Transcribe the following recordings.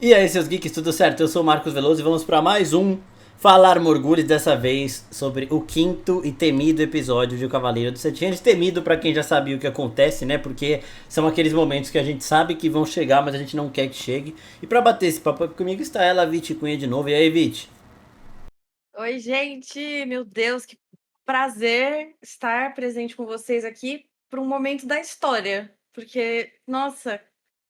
E aí, seus geeks, tudo certo? Eu sou o Marcos Veloso e vamos para mais um Falar Morgulhos, dessa vez sobre o quinto e temido episódio de O Cavaleiro do Sete Anos. Temido para quem já sabia o que acontece, né? Porque são aqueles momentos que a gente sabe que vão chegar, mas a gente não quer que chegue. E para bater esse papo comigo está ela, Viti Cunha, de novo. E aí, Viti? Oi, gente! Meu Deus, que prazer estar presente com vocês aqui para um momento da história. Porque, nossa,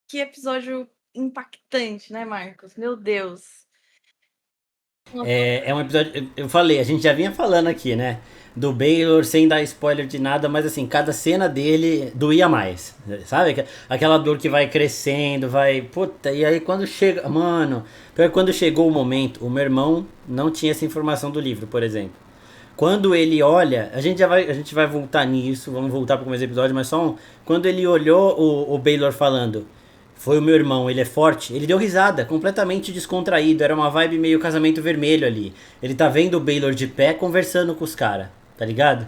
que episódio impactante, né, Marcos? Meu Deus. Nossa, É um episódio. Eu falei, a gente já vinha falando aqui, né? Do Baylor sem dar spoiler de nada, mas assim, cada cena dele doía mais. Sabe? Aquela dor que vai crescendo, vai. Puta, e aí quando chega. Mano, pior que quando chegou o momento, o meu irmão não tinha essa informação do livro, por exemplo. Quando ele olha, a gente vai voltar nisso, vamos voltar para o começo do episódio, mas só um. Quando ele olhou o Baylor falando, foi o meu irmão, ele é forte, ele deu risada, completamente descontraído, era uma vibe meio casamento vermelho ali. Ele tá vendo o Baylor de pé conversando com os caras, tá ligado?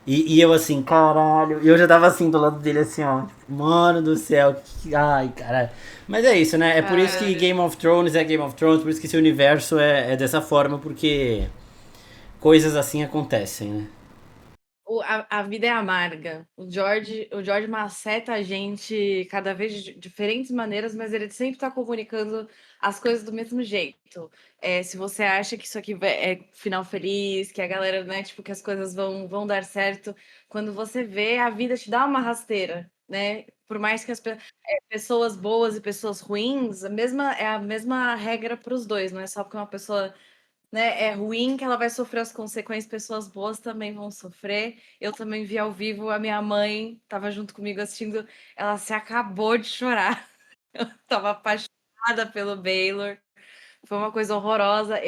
E eu assim, caralho, e eu já tava assim do lado dele assim, ó, tipo, mano do céu, ai, caralho. Mas é isso, né? É por isso que cara. Game of Thrones é Game of Thrones, por isso que esse universo é dessa forma, porque coisas assim acontecem, né? A vida é amarga. O George maceta a gente cada vez de diferentes maneiras, mas ele sempre está comunicando as coisas do mesmo jeito. Se você acha que isso aqui é final feliz, que a galera, né, tipo, que as coisas vão dar certo, quando você vê, a vida te dá uma rasteira, né? Por mais que pessoas boas e pessoas ruins, é a mesma regra para os dois, não é só porque uma pessoa, né, é ruim que ela vai sofrer as consequências, pessoas boas também vão sofrer. Eu também vi ao vivo, a minha mãe estava junto comigo assistindo, ela se acabou de chorar. Eu estava apaixonada pelo Baylor, foi uma coisa horrorosa.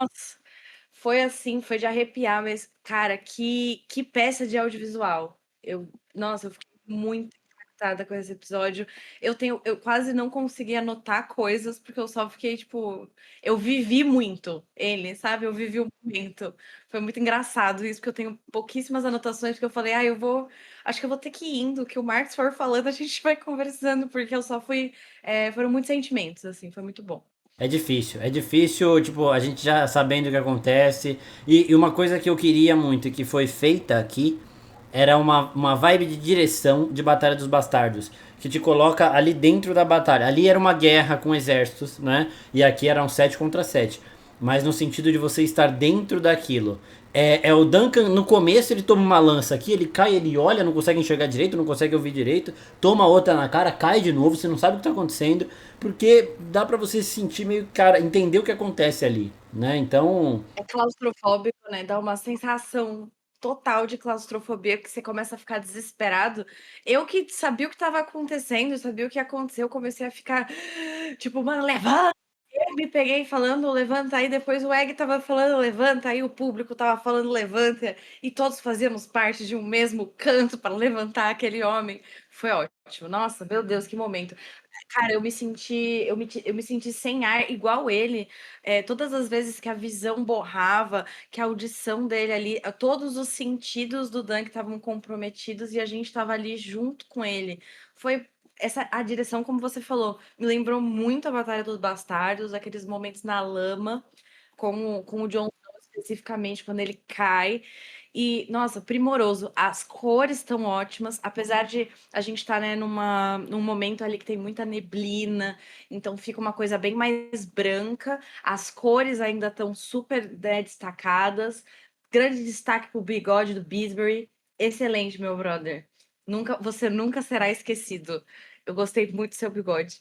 Nossa, foi assim, foi de arrepiar, mas, cara, que peça de audiovisual. Nossa, eu fiquei muito impactada com esse episódio. Eu quase não consegui anotar coisas, porque eu só fiquei, tipo, eu vivi muito ele, sabe? Eu vivi o momento. Foi muito engraçado isso, porque eu tenho pouquíssimas anotações, porque eu falei, acho que eu vou ter que ir indo, o que o Marcos for falando, a gente vai conversando, porque eu só fui, foram muitos sentimentos, assim, foi muito bom. É difícil, tipo, a gente já sabendo o que acontece. E uma coisa que eu queria muito e que foi feita aqui era uma vibe de direção de Batalha dos Bastardos. Que te coloca ali dentro da batalha. Ali era uma guerra com exércitos, né? E aqui eram 7 contra 7. Mas no sentido de você estar dentro daquilo. É o Duncan, no começo ele toma uma lança aqui, ele cai, ele olha, não consegue enxergar direito, não consegue ouvir direito, toma outra na cara, cai de novo, você não sabe o que tá acontecendo, porque dá pra você se sentir meio, cara, entender o que acontece ali, né? Então, É claustrofóbico, né, dá uma sensação total de claustrofobia, que você começa a ficar desesperado. Eu que sabia o que estava acontecendo, sabia o que ia acontecer, eu comecei a ficar tipo: "Mano, levanta!". Eu me peguei falando: "Levanta aí", depois o Egg estava falando: "Levanta aí", o público estava falando: "Levanta", e todos fazíamos parte de um mesmo canto para levantar aquele homem. Foi ótimo. Nossa, meu Deus, que momento. Cara, eu me senti sem ar igual ele, todas as vezes que a visão borrava, que a audição dele ali, todos os sentidos do Dan estavam comprometidos e a gente estava ali junto com ele. Foi essa a direção, como você falou, me lembrou muito a Batalha dos Bastardos, aqueles momentos na lama, com o Jon Snow especificamente, quando ele cai. E, nossa, primoroso. As cores estão ótimas, apesar de a gente estar, né, num momento ali que tem muita neblina, então fica uma coisa bem mais branca. As cores ainda estão super, né, destacadas. Grande destaque para o bigode do Beesbury. Excelente, meu brother. Você nunca será esquecido. Eu gostei muito do seu bigode.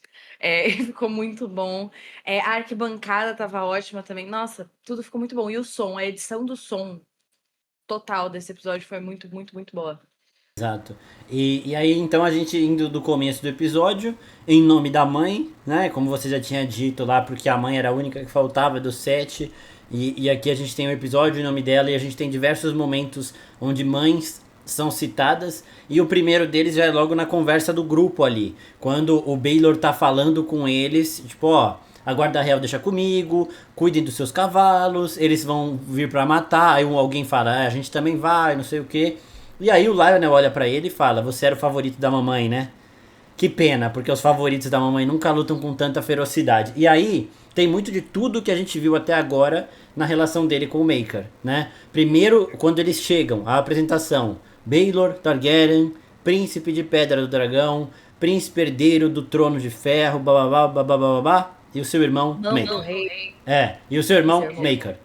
Ficou muito bom. A arquibancada estava ótima também. Nossa, tudo ficou muito bom. E o som, a edição do som total desse episódio foi muito, muito, muito boa. exato. E aí, então, a gente indo do começo do episódio, em nome da mãe, né? Como você já tinha dito lá, porque a mãe era a única que faltava dos 7. E aqui a gente tem um episódio em nome dela e a gente tem diversos momentos onde mães são citadas. E o primeiro deles já é logo na conversa do grupo ali. Quando o Baylor tá falando com eles, tipo, ó. A guarda real deixa comigo, cuidem dos seus cavalos, eles vão vir pra matar. Aí alguém fala, ah, a gente também vai, não sei o que. E aí o Lionel olha pra ele e fala: Você era o favorito da mamãe, né? Que pena, porque os favoritos da mamãe nunca lutam com tanta ferocidade. E aí, tem muito de tudo que a gente viu até agora na relação dele com o Maker, né? Primeiro, quando eles chegam, a apresentação. Baelor Targaryen, príncipe de Pedra do Dragão, príncipe herdeiro do Trono de Ferro, bababá, bababá, babá, e o seu irmão Mão do Maker. rei. E o seu E seu irmão irmão. Maker.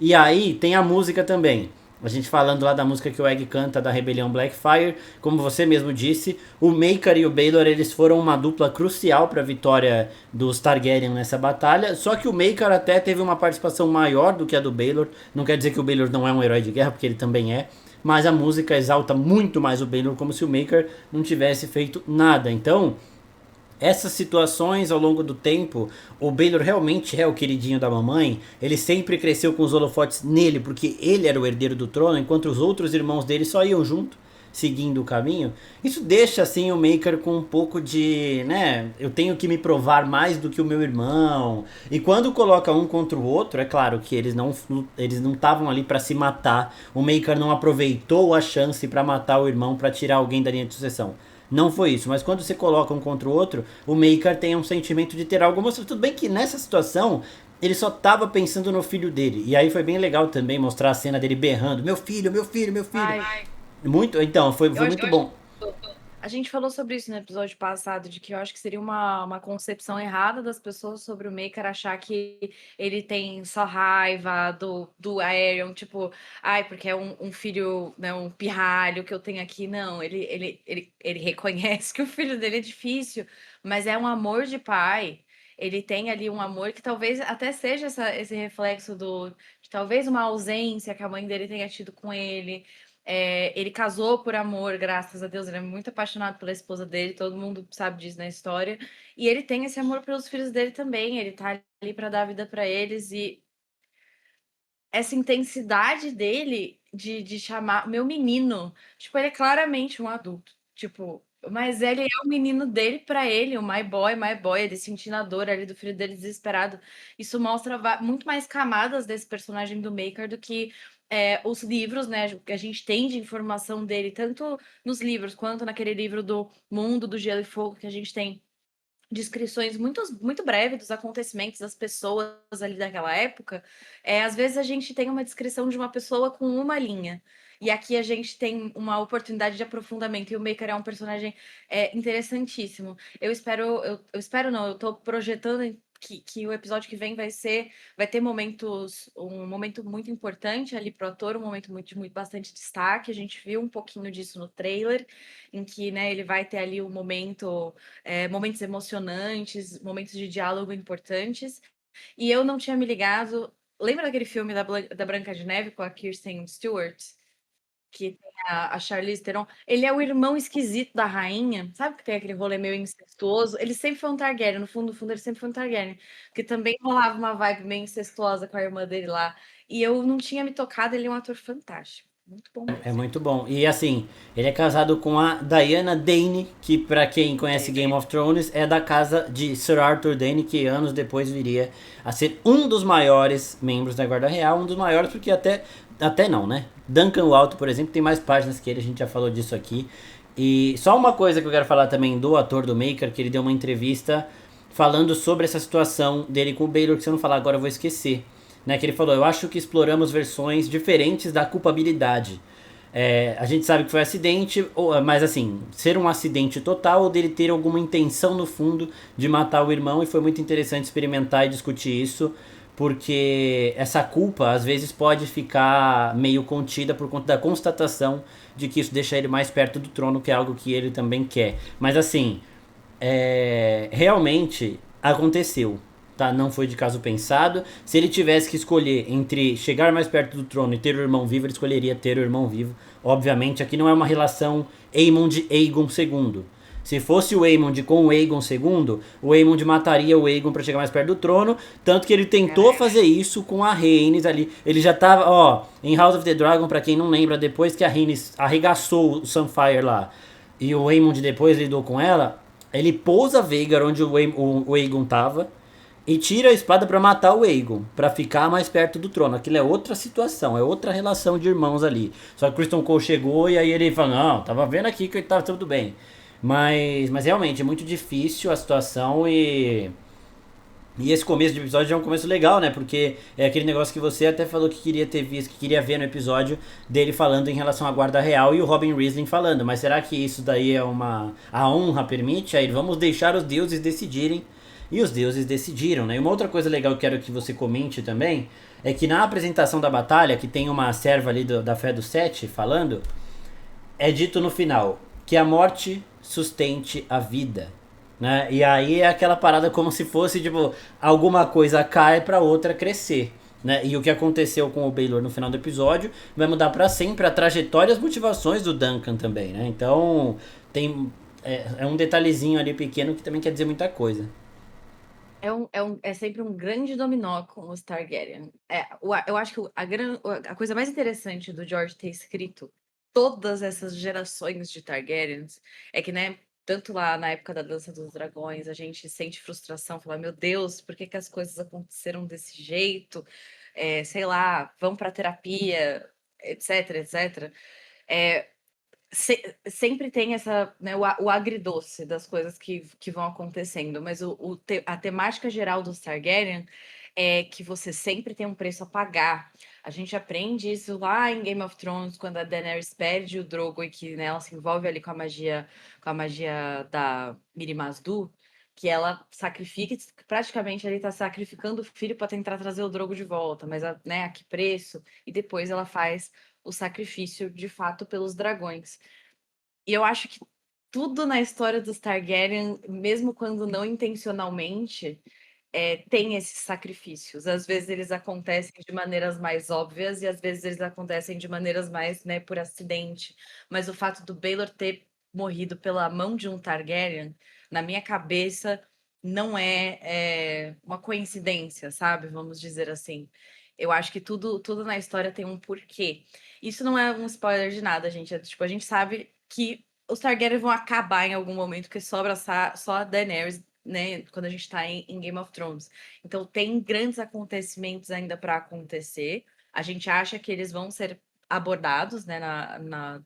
E aí tem a música também. A gente falando lá da música que o Egg canta da Rebelião Blackfire, como você mesmo disse, o Maker e o Baelor eles foram uma dupla crucial para a vitória dos Targaryen nessa batalha. Só que o Maker até teve uma participação maior do que a do Baelor. Não quer dizer que o Baelor não é um herói de guerra, porque ele também é. Mas a música exalta muito mais o Baelor, como se o Maker não tivesse feito nada. Então, essas situações ao longo do tempo, o Baelor realmente é o queridinho da mamãe. Ele sempre cresceu com os holofotes nele, porque ele era o herdeiro do trono, enquanto os outros irmãos dele só iam junto, seguindo o caminho. Isso deixa assim o Maker com um pouco de, né, eu tenho que me provar mais do que o meu irmão. E quando coloca um contra o outro, é claro que eles não estavam ali para se matar. O Maker não aproveitou a chance para matar o irmão, para tirar alguém da linha de sucessão. Não foi isso, mas quando você coloca um contra o outro, o Maker tem um sentimento de ter algo mostrado. Tudo bem que nessa situação ele só tava pensando no filho dele. E aí foi bem legal também mostrar a cena dele berrando: Meu filho, meu filho, meu filho. Ai, Muito, então, foi, eu foi acho muito bom. a gente falou sobre isso no episódio passado, de que eu acho que seria uma concepção errada das pessoas sobre o Maker achar que ele tem só raiva do Aerion, tipo, ai, porque é um filho, né, um pirralho que eu tenho aqui. Não, ele reconhece que o filho dele é difícil, mas é um amor de pai. Ele tem ali um amor que talvez até seja esse reflexo de talvez uma ausência que a mãe dele tenha tido com ele. Ele casou por amor, graças a Deus. Ele é muito apaixonado pela esposa dele, todo mundo sabe disso na história. E ele tem esse amor pelos filhos dele também. Ele tá ali para dar vida para eles. E essa intensidade dele de chamar meu menino, tipo, ele é claramente um adulto, tipo, mas ele é o menino dele para ele, o my boy, ele sentindo a dor ali do filho dele desesperado. Isso mostra muito mais camadas desse personagem do Maker do que os livros, né? O que a gente tem de informação dele, tanto nos livros quanto naquele livro do Mundo do Gelo e Fogo que a gente tem descrições muito breves dos acontecimentos das pessoas ali daquela época. Às vezes a gente tem uma descrição de uma pessoa com uma linha. E aqui a gente tem uma oportunidade de aprofundamento. E o Maker é um personagem interessantíssimo. Eu espero não, eu tô projetando que o episódio que vem vai ter um momento muito importante ali pro ator, um momento muito bastante destaque. A gente viu um pouquinho disso no trailer, em que, né, ele vai ter ali um momento momentos emocionantes, momentos de diálogo importantes. E eu não tinha me ligado. Lembra daquele filme da Branca de Neve com a Kirsten Stewart? Que tem a Charlize Theron. Ele é o irmão esquisito da rainha. Sabe que tem aquele rolê meio incestuoso? Ele sempre foi um Targaryen. No fundo, ele sempre foi um Targaryen. Porque também rolava uma vibe meio incestuosa com a irmã dele lá. E eu não tinha me tocado. Ele é um ator fantástico. Muito bom É mesmo. muito bom. E assim, ele é casado com a Diana Dane, que pra quem conhece É, Game of Thrones é da casa de Sir Arthur Dane, que anos depois viria a ser um dos maiores membros da Guarda Real, um dos maiores porque até não, né? Duncan Walton, por exemplo, tem mais páginas que ele, a gente já falou disso aqui. E só uma coisa que eu quero falar também do ator do Maker, que ele deu uma entrevista falando sobre essa situação dele com o Baelor, que se eu não falar agora eu vou esquecer. Né, que ele falou: eu acho que exploramos versões diferentes da culpabilidade. A gente sabe que foi acidente, mas assim, ser um acidente total ou dele ter alguma intenção no fundo de matar o irmão, e foi muito interessante experimentar e discutir isso, porque essa culpa às vezes pode ficar meio contida por conta da constatação de que isso deixa ele mais perto do trono, que é algo que ele também quer. Mas assim, realmente aconteceu, tá? Não foi de caso pensado. Se ele tivesse que escolher entre chegar mais perto do trono e ter o irmão vivo, ele escolheria ter o irmão vivo. Obviamente, aqui não é uma relação Aemond-Aegon II. Se fosse o Aemond com o Aegon II, o Aemond mataria o Aegon para chegar mais perto do trono, tanto que ele tentou fazer isso com a Rhaenys ali. Ele já tava, em House of the Dragon, para quem não lembra, depois que a Rhaenys arregaçou o Sunfire lá, e o Aemond depois lidou com ela, ele pousa Vhagar onde o Aegon tava e tira a espada pra matar o Aegon, pra ficar mais perto do trono. Aquilo é outra situação, é outra relação de irmãos ali. Só que o Criston Cole chegou e aí ele falou: não, tava vendo aqui que tava tudo bem. Mas realmente é muito difícil a situação e esse começo de episódio é um começo legal, né? Porque é aquele negócio que você até falou que queria ter visto, que queria ver no episódio dele falando em relação à guarda real e o Robin Weasley falando. Mas será que isso daí é uma... A honra permite? Aí vamos deixar os deuses decidirem. E os deuses decidiram, né? E uma outra coisa legal que eu quero que você comente também é que na apresentação da batalha, que tem uma serva ali da Fé do Sete falando, é dito no final que a morte sustente a vida. Né? E aí é aquela parada como se fosse, tipo, alguma coisa cai pra outra crescer. Né? E o que aconteceu com o Baylor no final do episódio vai mudar pra sempre a trajetória e as motivações do Duncan também, né? Então, tem é um detalhezinho ali pequeno que também quer dizer muita coisa. É sempre um grande dominó com os Targaryen. Eu acho que a coisa mais interessante do George ter escrito todas essas gerações de Targaryens é que, né, tanto lá na época da Dança dos Dragões, a gente sente frustração, fala, meu Deus, por que que as coisas aconteceram desse jeito? Sei lá, vão pra terapia, etc, etc. É, sempre tem essa, né, o agridoce das coisas que vão acontecendo, mas a temática geral dos Targaryen é que você sempre tem um preço a pagar. A gente aprende isso lá em Game of Thrones, quando a Daenerys perde o Drogo e que, né, ela se envolve ali com a magia da Mirri Maz Duur, que ela sacrifica, praticamente ele está sacrificando o filho para tentar trazer o Drogo de volta, mas né, a que preço? E depois ela faz o sacrifício de fato pelos dragões. E eu acho que tudo na história dos Targaryen, mesmo quando não intencionalmente, tem esses sacrifícios. Às vezes eles acontecem de maneiras mais óbvias e às vezes eles acontecem de maneiras mais, né, por acidente. Mas o fato do Baelor ter morrido pela mão de um Targaryen, na minha cabeça, não é uma coincidência, sabe? Vamos dizer assim. Eu acho que tudo na história tem um porquê. Isso não é um spoiler de nada, gente. Tipo, a gente sabe que os Targaryen vão acabar em algum momento, porque sobra só a Daenerys, né? Quando a gente tá em Game of Thrones. Então tem grandes acontecimentos ainda para acontecer. A gente acha que eles vão ser abordados, né,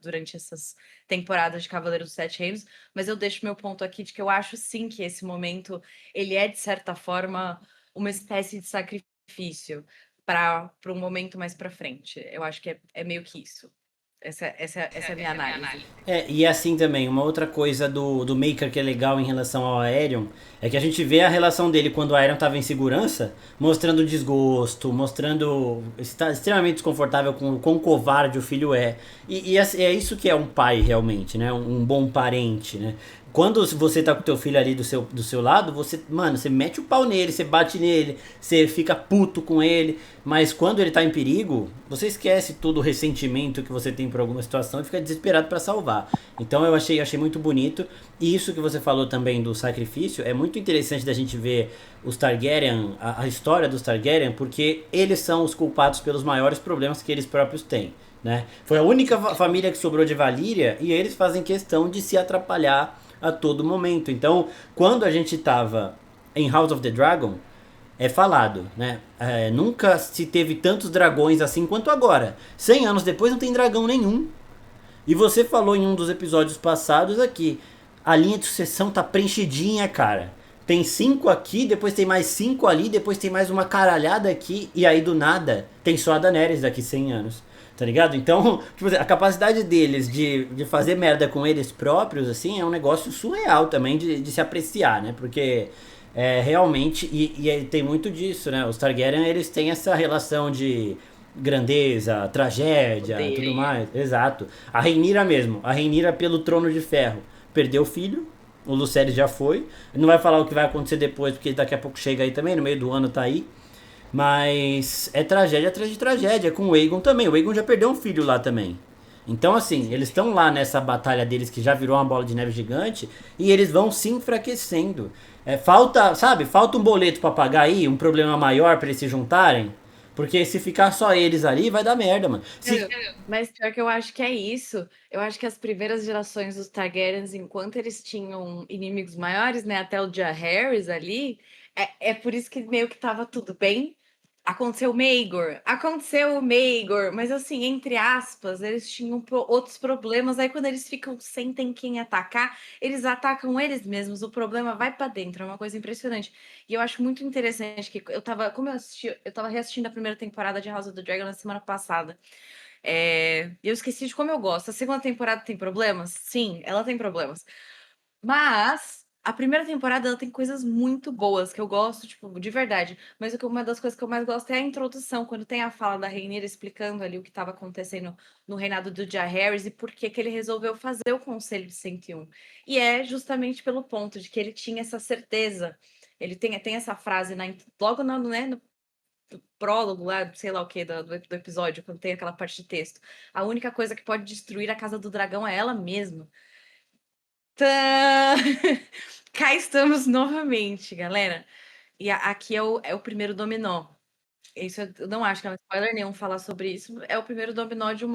durante essas temporadas de Cavaleiro dos Sete Reinos, mas eu deixo meu ponto aqui de que eu acho sim que esse momento ele é, de certa forma, uma espécie de sacrifício para um momento mais para frente. Eu acho que é meio que isso. Essa é a minha análise. E assim também, uma outra coisa do Maker que é legal em relação ao Aerion é que a gente vê a relação dele quando o Aerion estava em segurança, mostrando desgosto, mostrando estar extremamente desconfortável com o quão covarde o filho é. É isso que é um pai realmente, né? Um bom parente, né? Quando você tá com o teu filho ali do seu lado, mano, você mete o pau nele, você bate nele, você fica puto com ele, mas quando ele tá em perigo, você esquece todo o ressentimento que você tem por alguma situação e fica desesperado pra salvar. Então eu achei muito bonito. E isso que você falou também do sacrifício, é muito interessante da gente ver os Targaryen, a história dos Targaryen, porque eles são os culpados pelos maiores problemas que eles próprios têm. Né? Foi a única família que sobrou de Valíria e eles fazem questão de se atrapalhar a todo momento. Então, quando a gente tava em House of the Dragon, é falado, né? Nunca se teve tantos dragões assim quanto agora. 100 anos depois não tem dragão nenhum. E você falou em um dos episódios passados aqui, a linha de sucessão tá preenchidinha, cara. Tem 5 aqui, depois tem mais 5 ali, depois tem mais uma caralhada aqui, e aí do nada tem só a Daenerys daqui 100 anos. Tá ligado? Então, tipo, a capacidade deles de fazer merda com eles próprios, assim, é um negócio surreal também de se apreciar, né? Porque realmente, tem muito disso, né? Os Targaryen, eles têm essa relação de grandeza, tragédia, tudo Poder. mais. Exato. A Rhaenyra mesmo, a Rhaenyra pelo Trono de Ferro, perdeu o filho, o Lucerys já foi. Não vai falar o que vai acontecer depois, porque daqui a pouco chega aí também, no meio do ano tá aí. Mas é tragédia atrás de tragédia, com o Aegon também. O Aegon já perdeu um filho lá também. Então, assim, eles estão lá nessa batalha deles que já virou uma bola de neve gigante e eles vão se enfraquecendo. Falta, sabe, falta um boleto pra pagar aí, um problema maior pra eles se juntarem. Porque se ficar só eles ali, vai dar merda, mano. Mas pior que eu acho que é isso. Eu acho que as primeiras gerações dos Targaryens, enquanto eles tinham inimigos maiores, né, até o Jaehaerys ali, é por isso que meio que tava tudo bem. Aconteceu o Maegor, mas assim, entre aspas, eles tinham outros problemas. Aí quando eles ficam sentem quem atacar, eles atacam eles mesmos. O problema vai pra dentro, é uma coisa impressionante. E eu acho muito interessante que como eu tava reassistindo a primeira temporada de House of the Dragon na semana passada. Eu esqueci de como eu gosto. A segunda temporada tem problemas? Sim, ela tem problemas. Mas a primeira temporada ela tem coisas muito boas que eu gosto, tipo, de verdade. Mas uma das coisas que eu mais gosto é a introdução, quando tem a fala da Rhaenyra explicando ali o que estava acontecendo no reinado do Jaehaerys e por que que ele resolveu fazer o Conselho de 101. E é justamente pelo ponto de que ele tinha essa certeza. Ele tem essa frase logo no prólogo lá, sei lá o que, do episódio, quando tem aquela parte de texto. A única coisa que pode destruir a Casa do Dragão é ela mesma. Tã! Cá estamos novamente, galera. E aqui é o primeiro dominó. Isso eu não acho que é um spoiler nenhum falar sobre isso. É o primeiro dominó de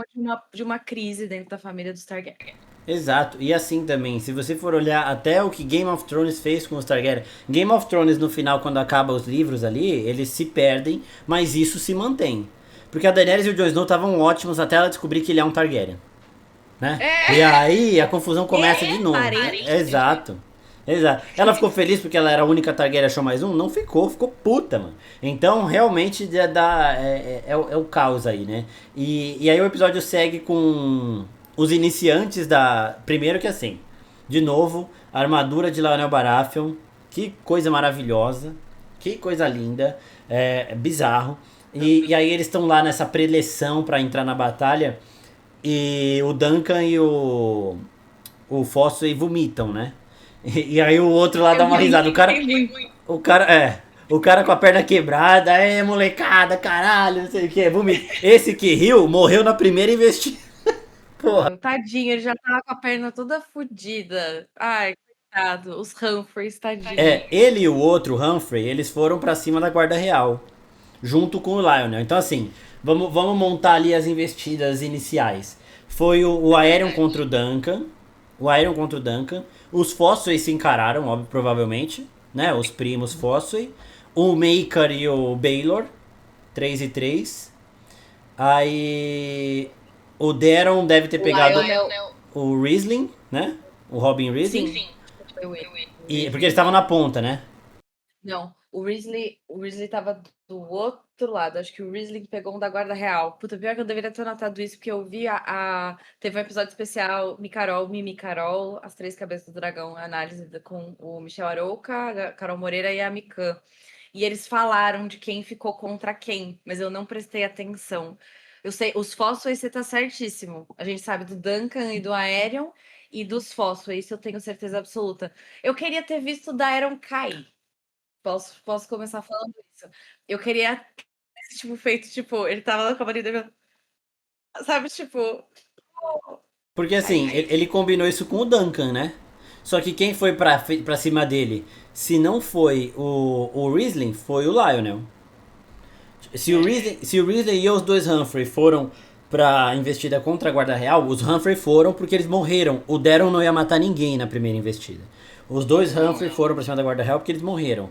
uma crise dentro da família dos Targaryen. Exato, e assim também, se você for olhar até o que Game of Thrones fez com os Targaryen, Game of Thrones no final, quando acaba os livros ali, eles se perdem, mas isso se mantém. Porque a Daenerys e o Jon Snow estavam ótimos até ela descobrir que ele é um Targaryen, né? E É! aí a confusão começa de novo. Parente. Exato. Exato. Ela ficou feliz porque ela era a única Targaryen achou mais um? Não ficou, ficou puta, mano. Então, realmente, é o caos aí, né? E aí o episódio segue com os iniciantes da. Primeiro que assim, de novo, a armadura de Lionel Baratheon. Que coisa maravilhosa. Que coisa linda. É bizarro. E aí eles estão lá nessa preleção pra entrar na batalha. E o Duncan e o Fossey vomitam, né? E aí o outro lá Eu dá uma risada. O cara. gritei muito. O cara. É. O cara com a perna quebrada, molecada, caralho, não sei o que, vomita. Esse que riu morreu na primeira investida. Porra. Tadinho, ele já tava com a perna toda fodida. Ai, coitado. Os Humphreys, tadinho. Ele e o outro, Humphrey, eles foram pra cima da Guarda Real, junto com o Lionel. Então, assim, vamos montar ali as investidas iniciais. Foi o Aerion contra o Duncan. O Aerion contra o Duncan. Os Fossey se encararam, óbvio, provavelmente. Né? Os primos Fossey. O Maker e o Baylor. 3 e 3. Aí. O Daron deve ter O pegado Lionel. o Riesling, né? O Robin Riesling. Sim, foi o Porque eles Weasley. estavam na ponta, né? Não, o Weasley tava do outro lado. Acho que o Weasley pegou um da Guarda Real. Puta, pior que eu deveria ter notado isso, porque eu vi teve um episódio especial, Mimi Carol, As Três Cabeças do Dragão, a análise com o Michel Arouca, a Carol Moreira e a Mikan. E eles falaram de quem ficou contra quem, mas eu não prestei atenção. Eu sei, os fósseis você tá certíssimo. A gente sabe do Duncan e do Aerion e dos fósseis, isso eu tenho certeza absoluta. Eu queria ter visto o Daeron cair. Posso começar falando isso. Eu queria ter tipo, feito, tipo, ele tava lá com a barriga, sabe, tipo, Porque aí, assim, ele combinou isso com o Duncan, né? Só que quem foi pra cima dele, se não foi o Riesling, foi o Lionel. Se o Riesling e os dois Humphrey foram pra investida contra a Guarda Real, os Humphrey foram porque eles morreram. O Daron não ia matar ninguém na primeira investida. Os dois Humphrey foram pra cima da Guarda Real porque eles morreram.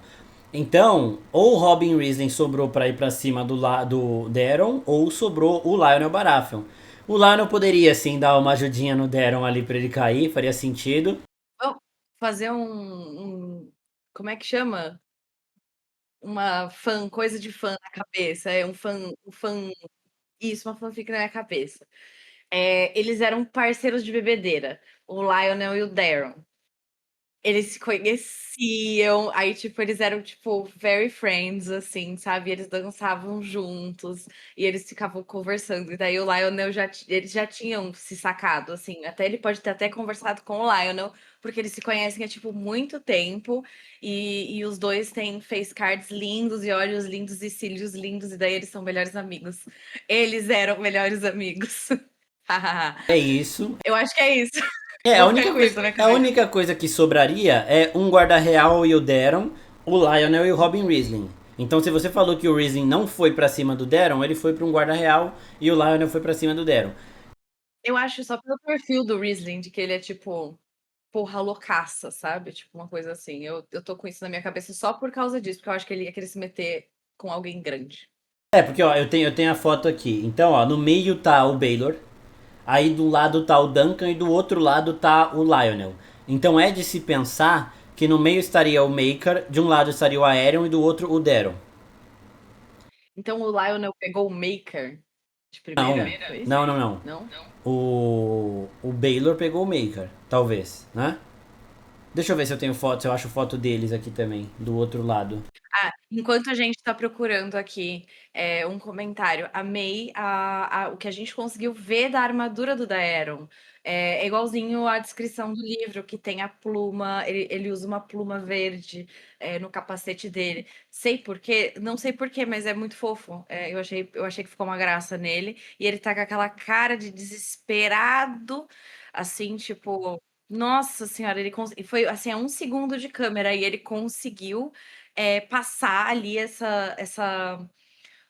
Então, ou o Robin Riesling sobrou pra ir pra cima do Daron, ou sobrou o Lionel Baratheon. O Lionel poderia sim dar uma ajudinha no Daron ali pra ele cair, faria sentido. vamos fazer como é que chama? Uma coisa de fã na cabeça, isso, uma fanfic na minha cabeça. Eles eram parceiros de bebedeira, o Lionel e o Daron. Eles se conheciam, aí, tipo, eles eram, tipo, very friends, assim, sabe? Eles dançavam juntos e eles ficavam conversando. E daí o Lionel eles já tinham se sacado, assim. Até ele pode ter até conversado com o Lionel, porque eles se conhecem há, tipo, muito tempo. E os dois têm face cards lindos e olhos lindos e cílios lindos, e daí eles são melhores amigos. Eles eram melhores amigos. É isso. Eu acho que é isso. É, a Vou ficar única com isso coisa, na minha a cabeça. única coisa que sobraria é um guarda real e o Daron, o Lionel e o Robin Riesling. Então, se você falou que o Riesling não foi pra cima do Daron, ele foi pra um guarda real e o Lionel foi pra cima do Daron. Eu acho só pelo perfil do Riesling, de que ele é tipo, porra loucaça, sabe? Tipo, uma coisa assim. Eu tô com isso na minha cabeça só por causa disso, porque eu acho que ele ia querer se meter com alguém grande. É, porque ó, eu tenho a foto aqui. Então, ó, no meio tá o Baylor, aí do lado tá o Duncan e do outro lado tá o Lionel. Então é de se pensar que no meio estaria o Maker, de um lado estaria o Aerion e do outro o Daryl. Então o Lionel pegou o Maker de Não, primeira, foi isso? não, não, não. Não? O Baylor pegou o Maker, talvez, né? Deixa eu ver se eu tenho foto, se eu acho foto deles aqui também, do outro lado. Ah, enquanto a gente está procurando aqui um comentário, amei o que a gente conseguiu ver da armadura do Daeron. É igualzinho à descrição do livro, que tem a pluma, ele usa uma pluma verde no capacete dele. Sei por quê, não sei por quê, mas é muito fofo. Eu achei que ficou uma graça nele. E ele tá com aquela cara de desesperado, assim, tipo. Nossa senhora, e foi assim, a 1 segundo de câmera e ele conseguiu passar ali essa.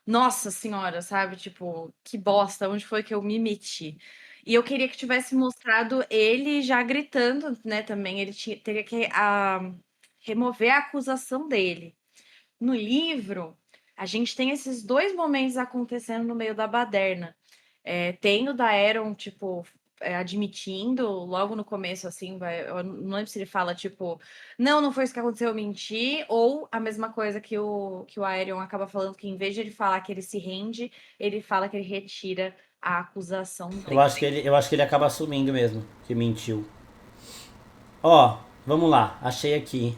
Nossa senhora, sabe? Tipo, que bosta, onde foi que eu me meti? E eu queria que tivesse mostrado ele já gritando, né? Também ele teria que remover a acusação dele. No livro, a gente tem esses dois momentos acontecendo no meio da baderna. Tem o da Aeron, tipo, admitindo logo no começo, assim, eu não lembro se ele fala, tipo, não foi isso que aconteceu, eu menti, ou a mesma coisa que o Aerion acaba falando, que em vez de ele falar que ele se rende, ele fala que ele retira a acusação Eu dele. acho que ele acaba assumindo mesmo, que mentiu. Ó, vamos lá, achei aqui.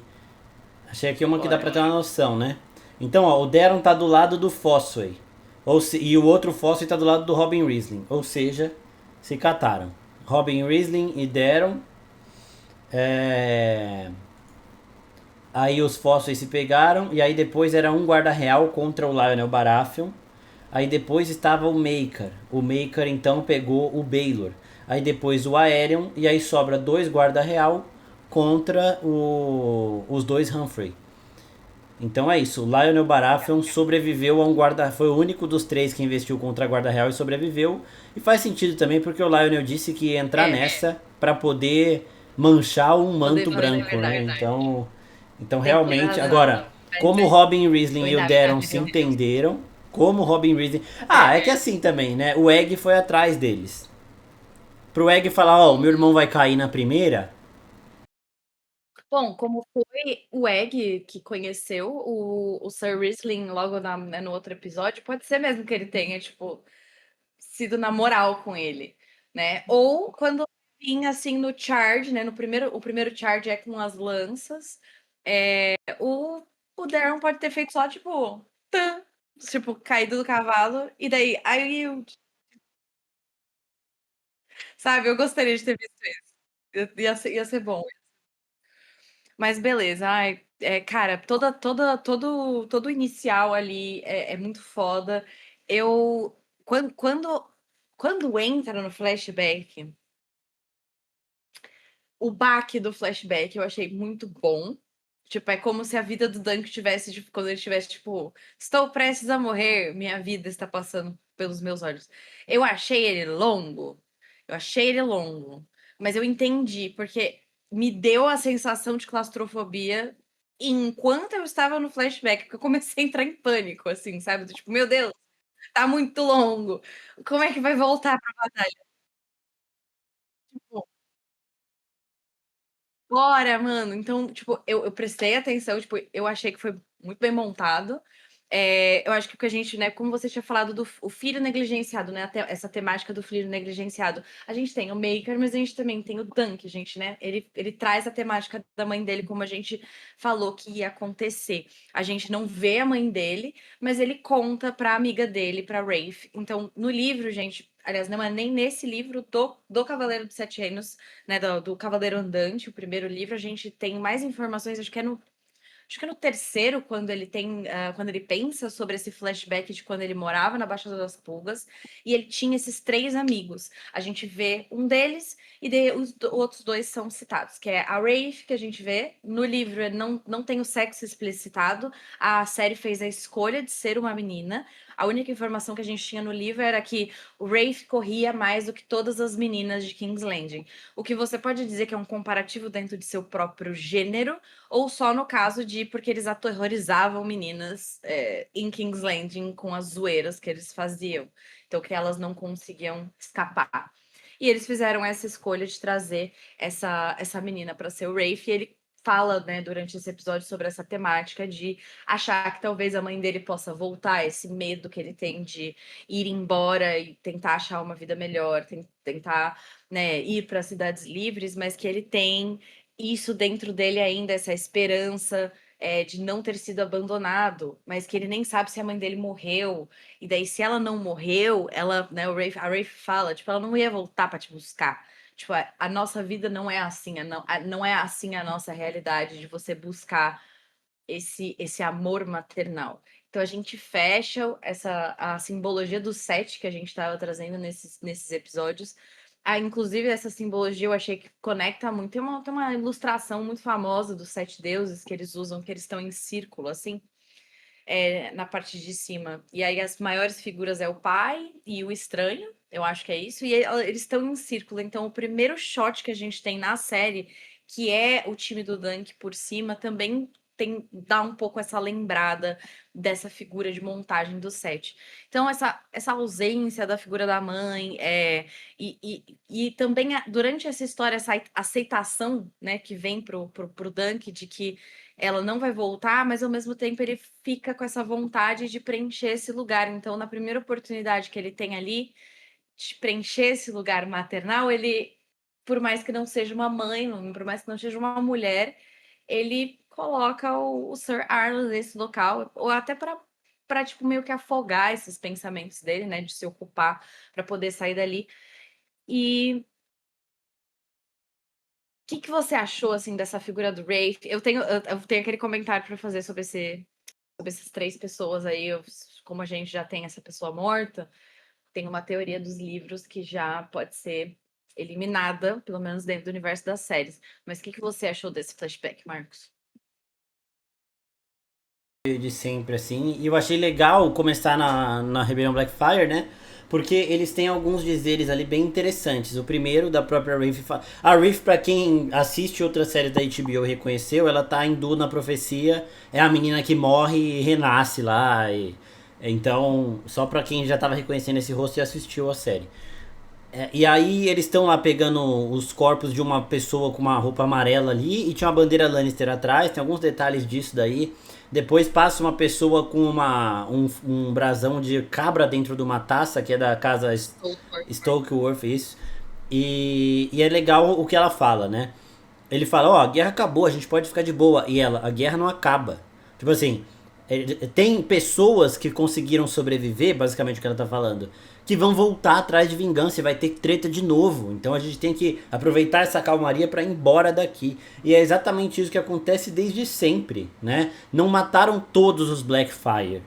Achei aqui uma que dá pra ter uma noção, né? Então, ó, o Daron tá do lado do Fossway. E o outro Fossway tá do lado do Robin Riesling. Ou seja, se cataram. Robin Riesling e Daron. É... Aí os Fossways se pegaram. E aí depois era um guarda real contra o Lionel Baratheon. Aí depois estava o Maker. O Maker então pegou o Baylor. Aí depois o Aerion. E aí sobra dois guarda real contra os dois Humphrey. Então é isso, o Lionel Baratheon sobreviveu a um guarda, foi o único dos três que investiu contra a guarda real e sobreviveu. E faz sentido também porque o Lionel disse que ia entrar É, nessa para poder manchar um poder manto fazer, é branco, né? verdade. Então Tem toda a realmente, razão. agora, como o Robin Riesling Eu e o ainda Daron acho, se viu? entenderam, como o Robin Riesling, ah, é que assim também, né? O Egg foi atrás deles. Pro Egg falar, ó, oh, o meu irmão vai cair na primeira. Bom, como foi o Egg que conheceu o Sir Riesling logo né, no outro episódio, pode ser mesmo que ele tenha, tipo, sido na moral com ele, né? Ou quando vinha assim no charge, né? O primeiro charge é com as lanças, o Darren pode ter feito só, tipo, tã, tipo, caído do cavalo, e daí, aí, sabe, eu gostaria de ter visto isso. Ia ser bom. Mas beleza, ai, cara, todo o inicial ali é muito foda. Eu, quando entra no flashback, o baque do flashback eu achei muito bom. Tipo, é como se a vida do Dunk tivesse, tipo, quando ele tivesse, tipo, estou prestes a morrer, minha vida está passando pelos meus olhos. Eu achei ele longo, eu achei ele longo, mas eu entendi, porque me deu a sensação de claustrofobia enquanto eu estava no flashback, porque eu comecei a entrar em pânico, assim, sabe? Do tipo, meu Deus, tá muito longo. Como é que vai voltar pra batalha? Tipo, bora, mano. Então, tipo, eu prestei atenção, tipo, eu achei que foi muito bem montado. Eu acho que o que a gente, né, como você tinha falado do o filho negligenciado, né, até essa temática do filho negligenciado, a gente tem o Maker, mas a gente também tem o Dunk, gente, né, ele traz a temática da mãe dele, como a gente falou que ia acontecer. A gente não vê a mãe dele, mas ele conta pra amiga dele, pra Rafe. Então, no livro, gente, aliás, não é nem nesse livro do Cavaleiro dos Sete Reinos, né, do Cavaleiro Andante, o primeiro livro, a gente tem mais informações, acho que é no terceiro, quando ele pensa sobre esse flashback de quando ele morava na Baixada das Pulgas, e ele tinha esses três amigos. A gente vê um deles, e os outros dois são citados, que é a Rafe, que a gente vê. No livro não tem o sexo explicitado, a série fez a escolha de ser uma menina. a única informação que a gente tinha no livro era que o Rafe corria mais do que todas as meninas de King's Landing. O que você pode dizer que é um comparativo dentro de seu próprio gênero, ou só no caso de porque eles aterrorizavam meninas em King's Landing com as zoeiras que eles faziam. Então, que elas não conseguiam escapar. E eles fizeram essa escolha de trazer essa menina para ser o Rafe, e ele fala, né, durante esse episódio sobre essa temática de achar que talvez a mãe dele possa voltar, esse medo que ele tem de ir embora e tentar achar uma vida melhor, tentar, né, ir para cidades livres, mas que ele tem isso dentro dele ainda, essa esperança de não ter sido abandonado, mas que ele nem sabe se a mãe dele morreu. E daí, se ela não morreu, ela, né, a Rafe fala, tipo, ela não ia voltar para te buscar. Tipo, a nossa vida não é assim, não é assim a nossa realidade de você buscar esse amor maternal. Então a gente fecha a simbologia do sete que a gente estava trazendo nesses episódios. Inclusive, essa simbologia eu achei que conecta muito. Tem uma ilustração muito famosa dos sete deuses que eles usam, que eles estão em círculo, assim, na parte de cima. E aí as maiores figuras é o pai e o estranho, eu acho que é isso, e eles estão em círculo. Então, o primeiro shot que a gente tem na série, que é o time do Dunk por cima, também dá um pouco essa lembrada dessa figura de montagem do set. Então, essa ausência da figura da mãe, e também durante essa história, essa aceitação, né, que vem pro Dunk de que ela não vai voltar, mas ao mesmo tempo ele fica com essa vontade de preencher esse lugar. Então, na primeira oportunidade que ele tem ali de preencher esse lugar maternal, ele, por mais que não seja uma mãe, por mais que não seja uma mulher, ele coloca o Sir Arlo nesse local, ou até para tipo meio que afogar esses pensamentos dele, né, de se ocupar para poder sair dali. E que você achou assim dessa figura do Rafe? Eu tenho aquele comentário para fazer sobre essas três pessoas aí, como a gente já tem essa pessoa morta, tem uma teoria dos livros que já pode ser eliminada, pelo menos dentro do universo das séries. Mas o que você achou desse flashback, Marcos? De sempre, assim. E eu achei legal começar na Rebelião Blackfire, né? Porque eles têm alguns dizeres ali bem interessantes. O primeiro, da própria Riff. A Riff, pra quem assiste outras séries da HBO reconheceu, ela tá em Duna Profecia. É a menina que morre e renasce lá. Então, só pra quem já tava reconhecendo esse rosto e assistiu a série. E aí eles estão lá pegando os corpos de uma pessoa com uma roupa amarela ali e tinha uma bandeira Lannister atrás, tem alguns detalhes disso daí. Depois passa uma pessoa com um brasão de cabra dentro de uma taça, que é da casa Stokeworth, isso. E é legal o que ela fala, né? Ele fala, ó, a guerra acabou, a gente pode ficar de boa. E ela, a guerra não acaba. Tipo assim, tem pessoas que conseguiram sobreviver, basicamente o que ela tá falando, que vão voltar atrás de vingança e vai ter treta de novo. Então a gente tem que aproveitar essa calmaria para ir embora daqui. E é exatamente isso que acontece desde sempre, né? Não mataram todos os Blackfire.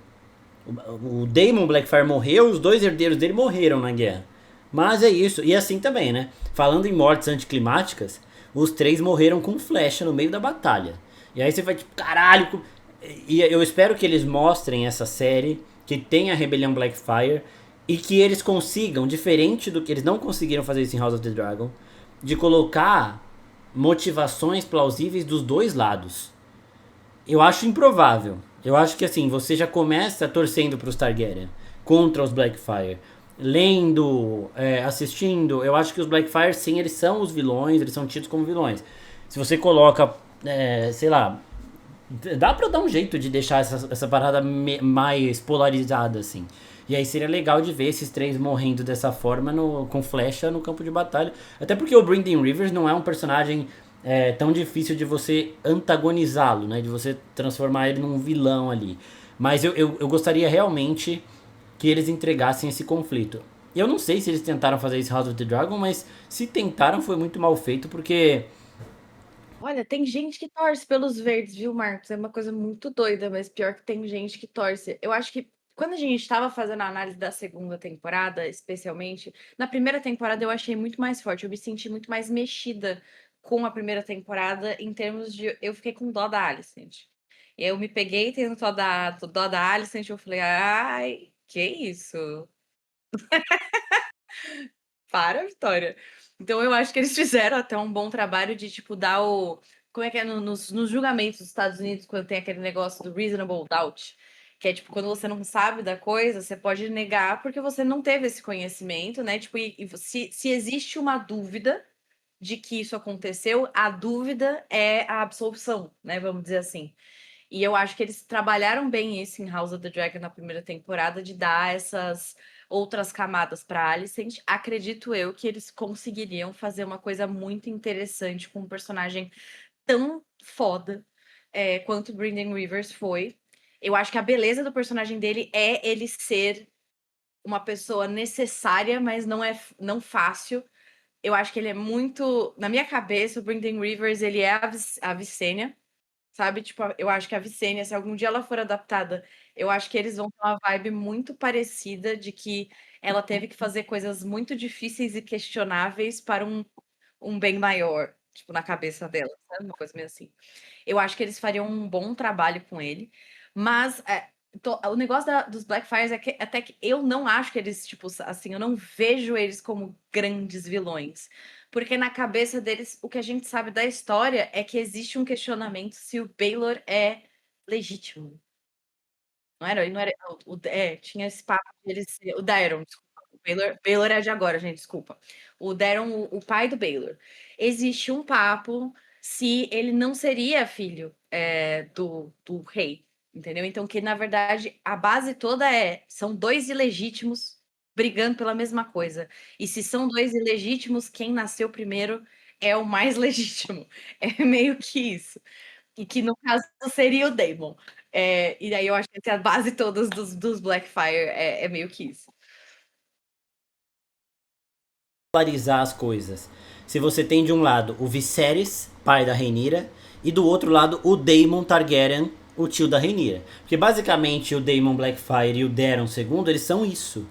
O Daemon Blackfire morreu, os dois herdeiros dele morreram na guerra. Mas é isso. E assim também, né? Falando em mortes anticlimáticas, os três morreram com flecha no meio da batalha. E aí você vai tipo, caralho. E eu espero que eles mostrem essa série, que tem a Rebelião Blackfire, e que eles consigam, diferente do que eles não conseguiram fazer isso em House of the Dragon, de colocar motivações plausíveis dos dois lados. Eu acho improvável. Eu acho que assim, você já começa torcendo pros Targaryen contra os Blackfire. Lendo, assistindo, eu acho que os Blackfire, sim, eles são os vilões, eles são tidos como vilões. Se você coloca, sei lá, dá pra dar um jeito de deixar essa parada mais polarizada, assim. E aí seria legal de ver esses três morrendo dessa forma com flecha no campo de batalha. Até porque o Brynden Rivers não é um personagem tão difícil de você antagonizá-lo, né? De você transformar ele num vilão ali. Mas eu gostaria realmente que eles entregassem esse conflito. Eu não sei se eles tentaram fazer isso em House of the Dragon, mas se tentaram foi muito mal feito, porque Olha, tem gente que torce pelos verdes, viu, Marcos? É uma coisa muito doida, mas pior que tem gente que torce. Eu acho que quando a gente estava fazendo a análise da segunda temporada, especialmente, na primeira temporada eu achei muito mais forte, eu me senti muito mais mexida com a primeira temporada em termos de. Eu fiquei com dó da Alicent. Eu me peguei tendo dó da Alicent, eu falei, ai. Que isso? Para, Vitória. Então eu acho que eles fizeram até um bom trabalho de, tipo, dar o como é que é nos julgamentos dos Estados Unidos, quando tem aquele negócio do reasonable doubt, que é, tipo, quando você não sabe da coisa, você pode negar porque você não teve esse conhecimento, né, tipo, se existe uma dúvida de que isso aconteceu, a dúvida é a absolução, né, vamos dizer assim. E eu acho que eles trabalharam bem isso em House of the Dragon na primeira temporada, de dar essas outras camadas para Alicent. Acredito eu que eles conseguiriam fazer uma coisa muito interessante com um personagem tão foda quanto o Brynden Rivers foi. Eu acho que a beleza do personagem dele é ele ser uma pessoa necessária, mas não fácil. Eu acho que ele é muito. Na minha cabeça, o Brynden Rivers ele é a Visenya. Sabe, tipo, eu acho que a Visenya, se algum dia ela for adaptada, eu acho que eles vão ter uma vibe muito parecida de que ela teve que fazer coisas muito difíceis e questionáveis para um bem maior, tipo, na cabeça dela, sabe? Uma coisa meio assim. Eu acho que eles fariam um bom trabalho com ele, mas o negócio dos Blackfires é que até que eu não acho que eles, tipo, assim, eu não vejo eles como grandes vilões. Porque na cabeça deles, o que a gente sabe da história é que existe um questionamento se o Baylor é legítimo. Não era tinha esse papo de ele ser o Daeron, desculpa. O Baylor é de agora, gente, desculpa. O Daeron, o pai do Baylor. Existe um papo se ele não seria filho do rei, entendeu? Então, que na verdade a base toda são dois ilegítimos brigando pela mesma coisa. E se são dois ilegítimos, quem nasceu primeiro é o mais legítimo. É meio que isso. E que no caso seria o Daemon. E daí eu acho que a base todas dos Blackfire é meio que isso. Polarizar as coisas. Se você tem de um lado o Viserys, pai da Rhaenyra, e do outro lado o Daemon Targaryen, o tio da Rhaenyra. Porque basicamente o Daemon Blackfire e o Daeron II, eles são isso,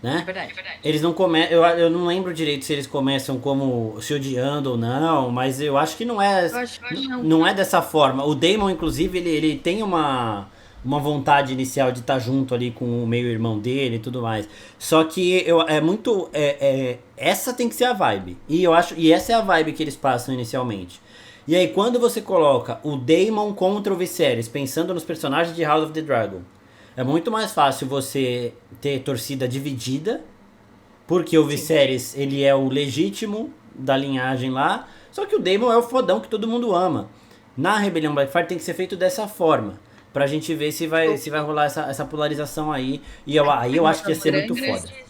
É né? verdade. Eles não começam. Eu não lembro direito se eles começam como se odiando ou não, mas eu acho que não é. Eu acho que não. Não é dessa forma. O Damon, inclusive, ele tem uma vontade inicial de estar junto ali com o meio-irmão dele e tudo mais. Só que é muito. Essa tem que ser a vibe. E eu acho. E essa é a vibe que eles passam inicialmente. E aí, quando você coloca o Daemon contra o Viserys, pensando nos personagens de House of the Dragon, é muito mais fácil você ter torcida dividida, porque o Sim. Viserys, ele é o legítimo da linhagem lá, só que o Daemon é o fodão que todo mundo ama. Na Rebelião Blackfire tem que ser feito dessa forma, pra gente ver se vai rolar essa polarização aí. E aí eu Uma acho que ia das ser muito grandes. foda.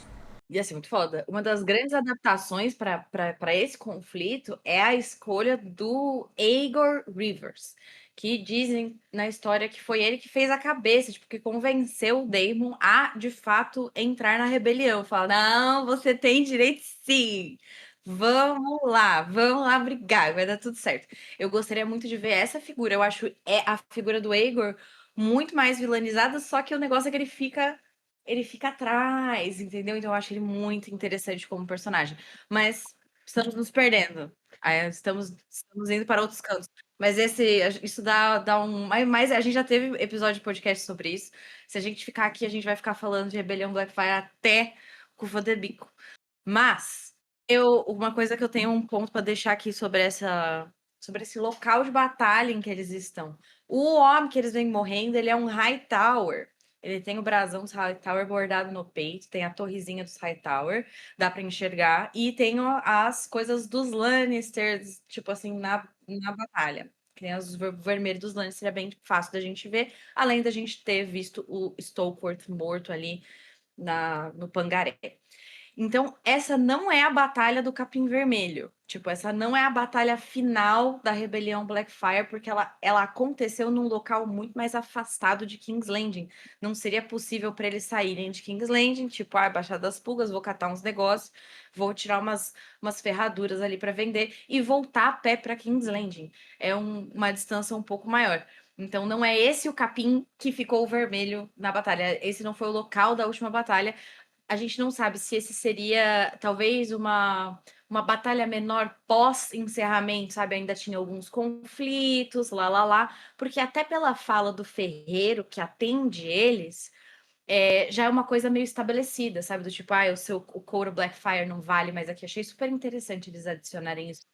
Ia ser muito foda. Uma das grandes adaptações para esse conflito é a escolha do Aegor Rivers, que dizem na história que foi ele que fez a cabeça, tipo, que convenceu o Daemon a, de fato, entrar na rebelião. Fala, não, você tem direito sim. Vamos lá brigar, vai dar tudo certo. Eu gostaria muito de ver essa figura. Eu acho a figura do Aegor muito mais vilanizada, só que o negócio é que ele fica atrás, entendeu? Então eu acho ele muito interessante como personagem. Mas estamos nos perdendo. Aí estamos indo para outros cantos. Mas isso dá um. Mas a gente já teve episódio de podcast sobre isso. Se a gente ficar aqui, a gente vai ficar falando de Rebelião Blackfire até com o de bico. Mas uma coisa que eu tenho um ponto para deixar aqui sobre esse local de batalha em que eles estão. O homem que eles vêm morrendo, ele é um Hightower. Ele tem o brasão dos Hightower bordado no peito, tem a torrezinha dos Hightower, dá para enxergar, e tem as coisas dos Lannisters, tipo assim, na batalha. Que nem os vermelhos dos Lannister é bem fácil da gente ver, além da gente ter visto o Stokeworth morto ali no Pangaré. Então, essa não é a batalha do Capim Vermelho. Tipo, essa não é a batalha final da rebelião Blackfire, porque ela aconteceu num local muito mais afastado de King's Landing. Não seria possível para eles saírem de King's Landing, tipo, Baixada das Pulgas, vou catar uns negócios, vou tirar umas ferraduras ali para vender e voltar a pé para King's Landing. É uma distância um pouco maior. Então, não é esse o capim que ficou vermelho na batalha. Esse não foi o local da última batalha. A gente não sabe se esse seria talvez uma batalha menor pós-encerramento, sabe? Ainda tinha alguns conflitos, lá, porque até pela fala do ferreiro que atende eles, já é uma coisa meio estabelecida, sabe? Do tipo, o couro Blackfire não vale mais aqui. Achei super interessante eles adicionarem isso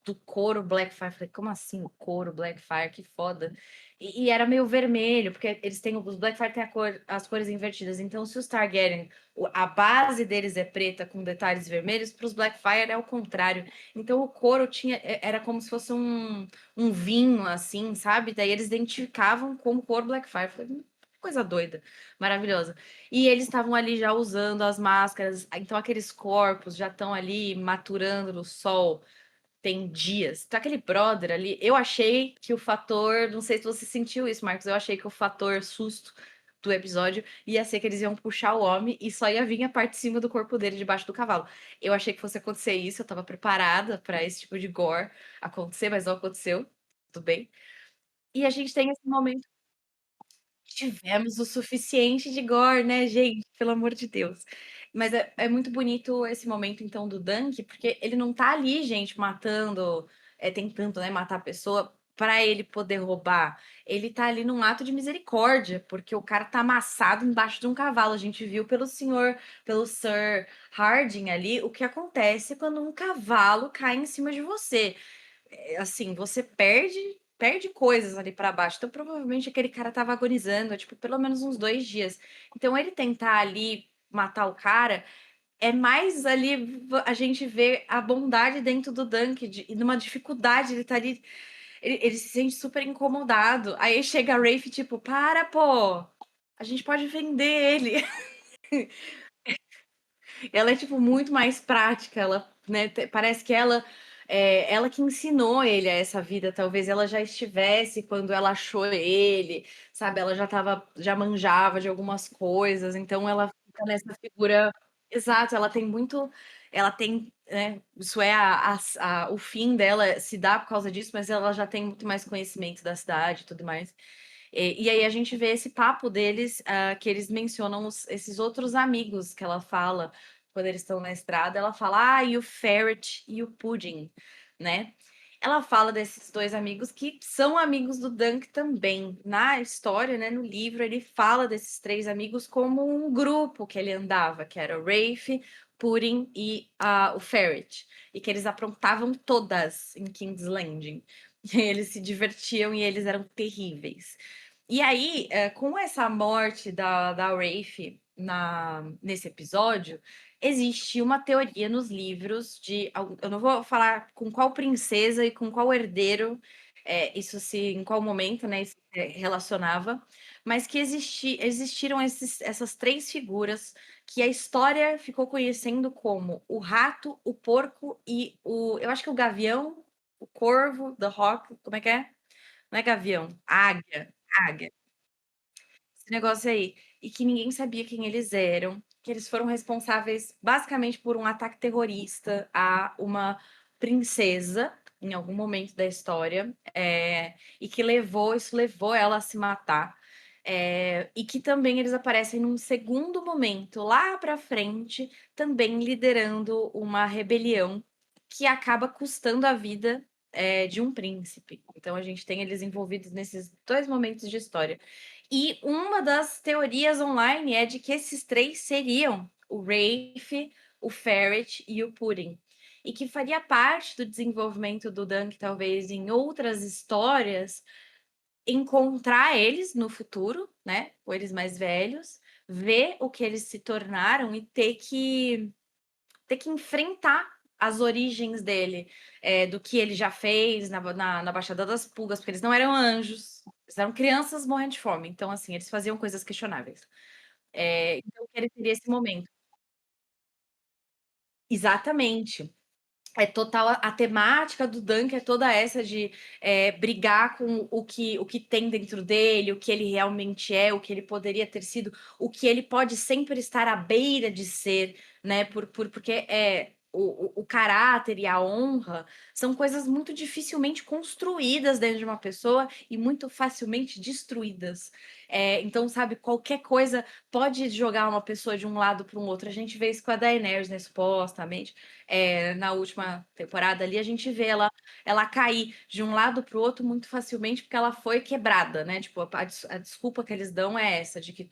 do couro Blackfire. Falei, como assim o couro Blackfire? Que foda. E era meio vermelho, porque eles têm. Os Blackfire têm as cores invertidas. Então, se os Targaryen, a base deles é preta com detalhes vermelhos, para os Blackfire é o contrário. Então, o couro era como se fosse um vinho, assim, sabe? Daí eles identificavam como couro Blackfire. Falei, coisa doida, maravilhosa. E eles estavam ali já usando as máscaras, então aqueles corpos já estão ali maturando no sol tem dias. Então, aquele brother ali, eu achei que o fator. Não sei se você sentiu isso, Marcos. Eu achei que o fator susto do episódio ia ser que eles iam puxar o homem e só ia vir a parte de cima do corpo dele debaixo do cavalo. Eu achei que fosse acontecer isso, eu tava preparada para esse tipo de gore acontecer, mas não aconteceu. Tudo bem. E a gente tem esse momento. Tivemos o suficiente de gore, né, gente? Pelo amor de Deus. Mas é muito bonito esse momento, então, do Dunk, porque ele não tá ali, gente, matando, tentando, né, matar a pessoa para ele poder roubar. Ele tá ali num ato de misericórdia, porque o cara tá amassado embaixo de um cavalo. A gente viu pelo Sir Harding ali, o que acontece quando um cavalo cai em cima de você. Assim, você perde coisas ali para baixo. Então, provavelmente aquele cara tava agonizando, tipo, pelo menos uns 2 dias. Então, ele tentar ali matar o cara é mais ali a gente vê a bondade dentro do Dunk e numa dificuldade, ele tá ali, ele se sente super incomodado. Aí chega a Rafe, tipo, para, pô, a gente pode vender ele. Ela é, tipo, muito mais prática, ela, né, parece que ela que ensinou ele a essa vida, talvez ela já estivesse quando ela achou ele, sabe, ela já manjava de algumas coisas, então ela fica nessa figura exato, ela tem, né, isso é o fim dela se dá por causa disso, mas ela já tem muito mais conhecimento da cidade e tudo mais. E aí a gente vê esse papo deles, que eles mencionam esses outros amigos que ela fala quando eles estão na estrada. Ela fala, e o Ferret e o Pudding, né? Ela fala desses dois amigos que são amigos do Dunk também. Na história, né, no livro, ele fala desses 3 amigos como um grupo que ele andava, que era o Rafe, Pudding e o Ferret. E que eles aprontavam todas em King's Landing. E eles se divertiam e eles eram terríveis. E aí, com essa morte da Rafe nesse episódio, existe uma teoria nos livros de. Eu não vou falar com qual princesa e com qual herdeiro em qual momento, né, isso se relacionava, mas que existiram essas 3 figuras que a história ficou conhecendo como o rato, o porco e eu acho que o gavião, o corvo, the hawk, como é que é? Não é gavião, águia. Águia. Esse negócio aí. E que ninguém sabia quem eles eram, que eles foram responsáveis basicamente por um ataque terrorista a uma princesa em algum momento da história, e que isso levou ela a se matar. E que também eles aparecem num segundo momento, lá para frente, também liderando uma rebelião que acaba custando a vida, de um príncipe. Então a gente tem eles envolvidos nesses 2 momentos de história. E uma das teorias online é de que esses 3 seriam o Rafe, o Ferret e o Pudding. E que faria parte do desenvolvimento do Dunk, talvez em outras histórias, encontrar eles no futuro, né? Ou eles mais velhos, ver o que eles se tornaram e ter que enfrentar as origens dele, do que ele já fez na Baixada das Pulgas, porque eles não eram anjos, eles eram crianças morrendo de fome. Então, assim, eles faziam coisas questionáveis. Então, ele teria esse momento. Exatamente. É total a temática do Dunk é toda essa de brigar com o que tem dentro dele, o que ele realmente é, o que ele poderia ter sido, o que ele pode sempre estar à beira de ser, né? Porque o caráter e a honra são coisas muito dificilmente construídas dentro de uma pessoa e muito facilmente destruídas. Então, sabe, qualquer coisa pode jogar uma pessoa de um lado para um outro. A gente vê isso com a Daenerys, né, supostamente, na última temporada ali, a gente vê ela cair de um lado para o outro muito facilmente porque ela foi quebrada, né? Tipo, a desculpa que eles dão é essa, de que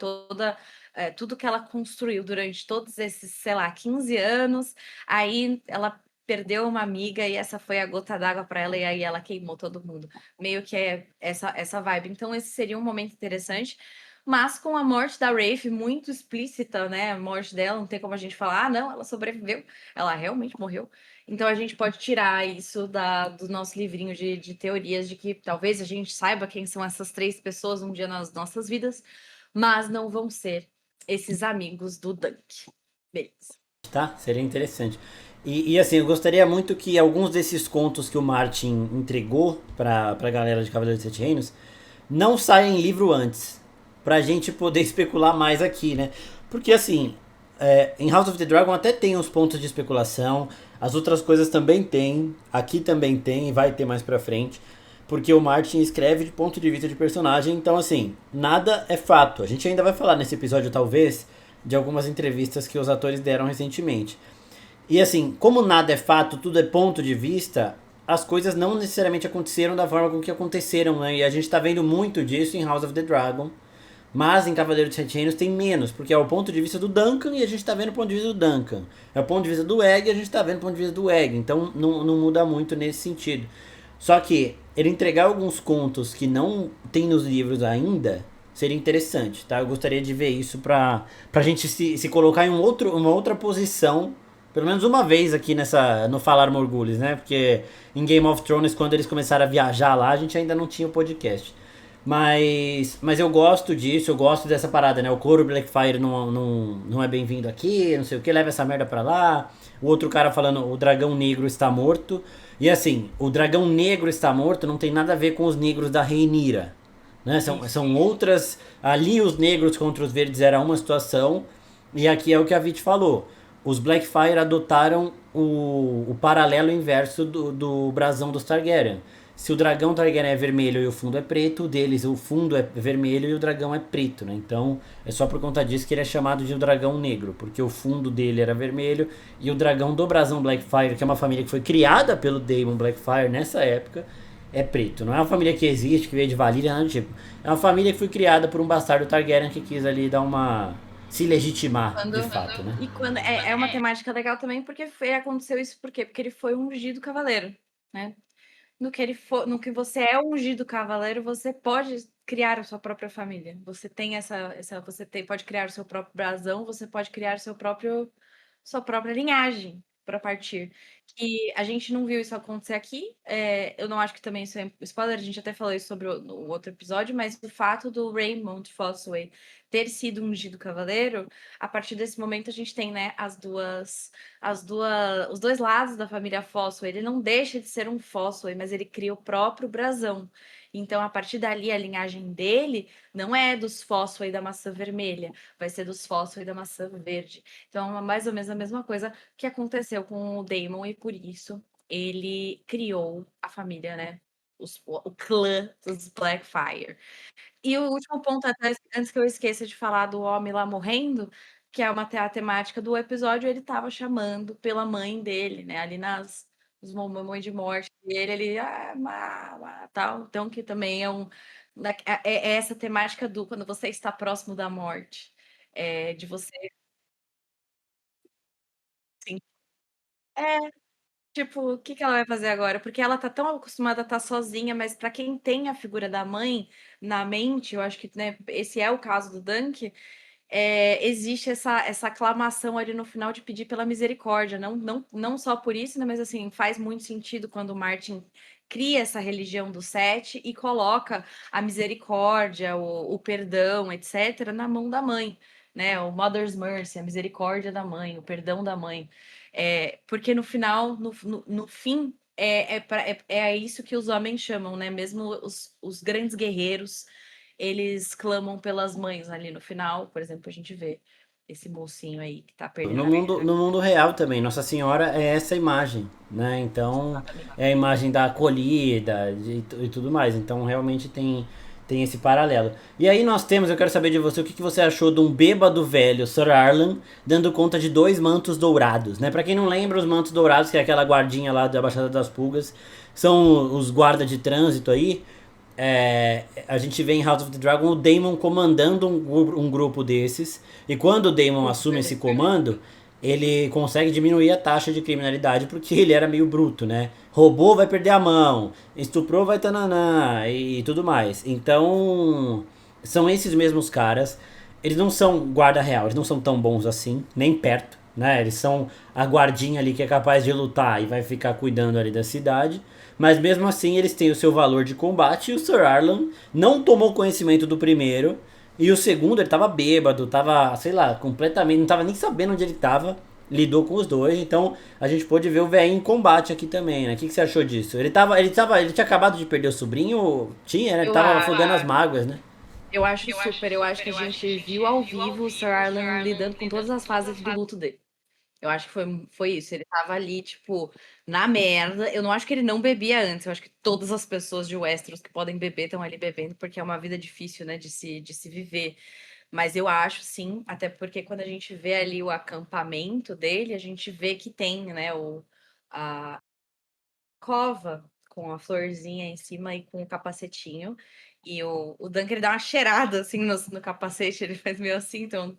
tudo que ela construiu durante todos esses, sei lá, 15 anos, aí ela perdeu uma amiga e essa foi a gota d'água para ela e aí ela queimou todo mundo. Meio que é essa vibe. Então esse seria um momento interessante, mas com a morte da Rafe muito explícita, né? A morte dela, não tem como a gente falar, não, ela sobreviveu, ela realmente morreu. Então a gente pode tirar isso do nosso livrinho de teorias de que talvez a gente saiba quem são essas 3 pessoas um dia nas nossas vidas, mas não vão ser esses amigos do Dunk. Beleza. Tá? Seria interessante. E assim, eu gostaria muito que alguns desses contos que o Martin entregou pra galera de Cavaleiro dos Sete Reinos não saiam em livro antes. Pra gente poder especular mais aqui, né? Porque assim, em House of the Dragon até tem uns pontos de especulação. As outras coisas também tem. Aqui também tem e vai ter mais pra frente. Porque o Martin escreve de ponto de vista de personagem. Então, assim, nada é fato. A gente ainda vai falar nesse episódio, talvez, de algumas entrevistas que os atores deram recentemente. E assim, como nada é fato, tudo é ponto de vista, as coisas não necessariamente aconteceram da forma com que aconteceram, né? E a gente tá vendo muito disso em House of the Dragon. Mas em Cavaleiro de Sete Reinos tem menos, porque é o ponto de vista do Duncan e a gente tá vendo o ponto de vista do Duncan. É o ponto de vista do Egg e a gente tá vendo o ponto de vista do Egg. Então não muda muito nesse sentido. Só que ele entregar alguns contos que não tem nos livros ainda seria interessante, tá? Eu gostaria de ver isso pra gente se colocar em uma outra posição, pelo menos uma vez aqui no Falar Morgulhos, né? Porque em Game of Thrones, quando eles começaram a viajar lá, a gente ainda não tinha o podcast. Mas eu gosto disso, eu gosto dessa parada, né? O Coro Blackfire não é bem-vindo aqui, não sei o que, leva essa merda pra lá. O outro cara falando, o dragão negro está morto. E assim, o dragão negro está morto não tem nada a ver com os negros da Rhaenyra, né? Isso. São outras. Ali os negros contra os verdes era uma situação, e aqui é o que a Vit falou. Os Blackfire adotaram o paralelo inverso do brasão dos Targaryen. Se o dragão Targaryen é vermelho e o fundo é preto, o deles o fundo é vermelho e o dragão é preto, né? Então é só por conta disso que ele é chamado de dragão negro, porque o fundo dele era vermelho e o dragão do brasão Blackfire, que é uma família que foi criada pelo Daemon Blackfire nessa época, é preto. Não é uma família que existe, que veio de Valíria, nada do tipo. É uma família que foi criada por um bastardo Targaryen que quis ali dar uma se legitimar, de Quando, fato, né? e quando é uma temática legal também, porque aconteceu isso por quê? Porque ele foi um ungido cavaleiro, né? No que você é ungido cavaleiro, você pode criar a sua própria família. Você tem pode criar o seu próprio brasão, você pode criar sua própria linhagem para partir. Que a gente não viu isso acontecer aqui. Eu não acho que também isso é spoiler, a gente até falou isso no outro episódio, mas o fato do Raymond Fossoway ter sido ungido cavaleiro, a partir desse momento a gente tem, né, os dois lados da família Fossoway. Ele não deixa de ser um Fossoway, mas ele cria o próprio brasão. Então, a partir dali, a linhagem dele não é dos Fossoway da maçã vermelha, vai ser dos Fossoway da maçã verde. Então, é mais ou menos a mesma coisa que aconteceu com o Daemon e por isso ele criou a família, né? O clã dos Blackfire. E o último ponto, até antes que eu esqueça de falar do homem lá morrendo, que é a temática do episódio, ele estava chamando pela mãe dele, né? Ali nos momentos de morte dele, ele tal. Então, que também é essa temática do quando você está próximo da morte. De você, assim, é, tipo, o que que ela vai fazer agora? Porque ela tá tão acostumada a estar sozinha, mas para quem tem a figura da mãe na mente, eu acho que, né, esse é o caso do Dunk, existe essa aclamação ali no final de pedir pela misericórdia. Não só por isso, né, mas assim, faz muito sentido quando o Martin cria essa religião do sete e coloca a misericórdia, o perdão, etc., na mão da mãe, né? O Mother's Mercy, a misericórdia da mãe, o perdão da mãe. Porque no final, no fim, é isso que os homens chamam, né? Mesmo os grandes guerreiros, eles clamam pelas mães ali no final. Por exemplo, a gente vê esse mocinho aí que tá perdendo No mundo real também, Nossa Senhora é essa imagem, né? Então exatamente. é a imagem da acolhida e tudo mais. Então realmente Tem esse paralelo. E aí nós temos, eu quero saber de você, o que você achou de um bêbado velho, Sir Arlan, dando conta de dois mantos dourados, né? Pra quem não lembra, os mantos dourados, que é aquela guardinha lá da Baixada das Pulgas, são os guardas de trânsito aí. A gente vê em House of the Dragon o Daemon comandando um grupo desses. E quando o Daemon assume esse Super. comando, ele consegue diminuir a taxa de criminalidade porque ele era meio bruto, né? Roubou, vai perder a mão. Estuprou, vai tananã e tudo mais. Então, são esses mesmos caras. Eles não são guarda real, eles não são tão bons assim, nem perto, né? Eles são a guardinha ali que é capaz de lutar e vai ficar cuidando ali da cidade. Mas mesmo assim eles têm o seu valor de combate e o Sir Arlan não tomou conhecimento do primeiro. E o segundo, ele tava bêbado, tava, sei lá, completamente, não tava nem sabendo onde ele tava. Lidou com os dois, então a gente pôde ver o velhinho em combate aqui também, né? O que você achou disso? Ele tinha acabado de perder o sobrinho, tinha, né? Ele Eu tava acho, afogando as mágoas, né? eu acho super. Eu acho que a gente viu ao vivo o Sir Arlan lidando com todas as fases do luto dele. Eu acho que foi isso. Ele tava ali, tipo, na merda. Eu não acho que ele não bebia antes. Eu acho que todas as pessoas de Westeros que podem beber estão ali bebendo, porque é uma vida difícil, né, de se viver. Mas eu acho, sim, até porque quando a gente vê ali o acampamento dele, a gente vê que tem, né, a cova com a florzinha em cima e com o capacetinho. E o Duncan, ele dá uma cheirada, assim, no capacete, ele faz meio assim, então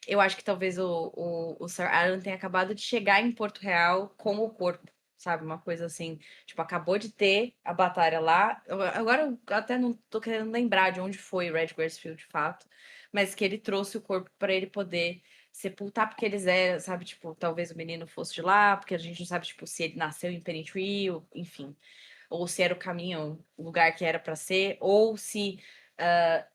eu acho que talvez o Sir Aaron tenha acabado de chegar em Porto Real com o corpo, sabe? Uma coisa assim, tipo, acabou de ter a batalha lá. Agora eu até não tô querendo lembrar de onde foi Redgravefield de fato, mas que ele trouxe o corpo para ele poder sepultar, porque eles eram, sabe? Tipo, talvez o menino fosse de lá, porque a gente não sabe, tipo, se ele nasceu em Pennytree, enfim, ou se era o caminho, o lugar que era para ser, ou se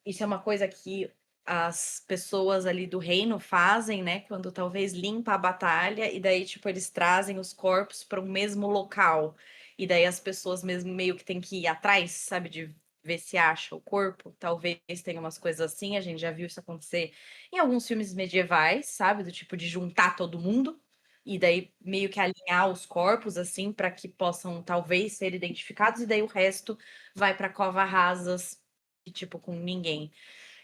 isso é uma coisa que as pessoas ali do reino fazem, né? Quando talvez limpa a batalha e daí, tipo, eles trazem os corpos para o mesmo local. E daí as pessoas mesmo meio que tem que ir atrás, sabe, de ver se acha o corpo. Talvez tenha umas coisas assim, a gente já viu isso acontecer em alguns filmes medievais, sabe, do tipo de juntar todo mundo e daí meio que alinhar os corpos assim para que possam talvez ser identificados e daí o resto vai para cova rasas e tipo com ninguém.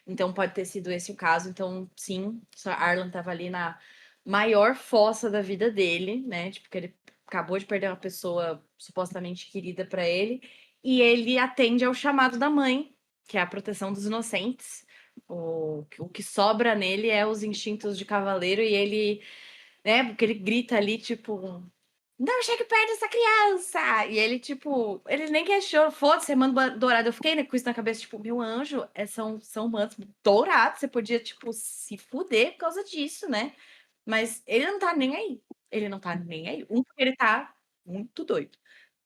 Então pode ter sido esse o caso. Então, sim, Sir Arlan estava ali na maior fossa da vida dele, né? Tipo, que ele acabou de perder uma pessoa supostamente querida para ele, e ele atende ao chamado da mãe, que é a proteção dos inocentes. O que sobra nele é os instintos de cavaleiro, e ele, né, porque ele grita ali, tipo, não chegue perto dessa criança! E ele, tipo, ele nem questionou, foda-se, é manto dourado. Eu fiquei, né, com isso na cabeça, tipo, meu anjo, são mantos dourados, você podia, tipo, se fuder por causa disso, né? Mas ele não tá nem aí. Ele não tá nem aí. Porque ele tá muito doido.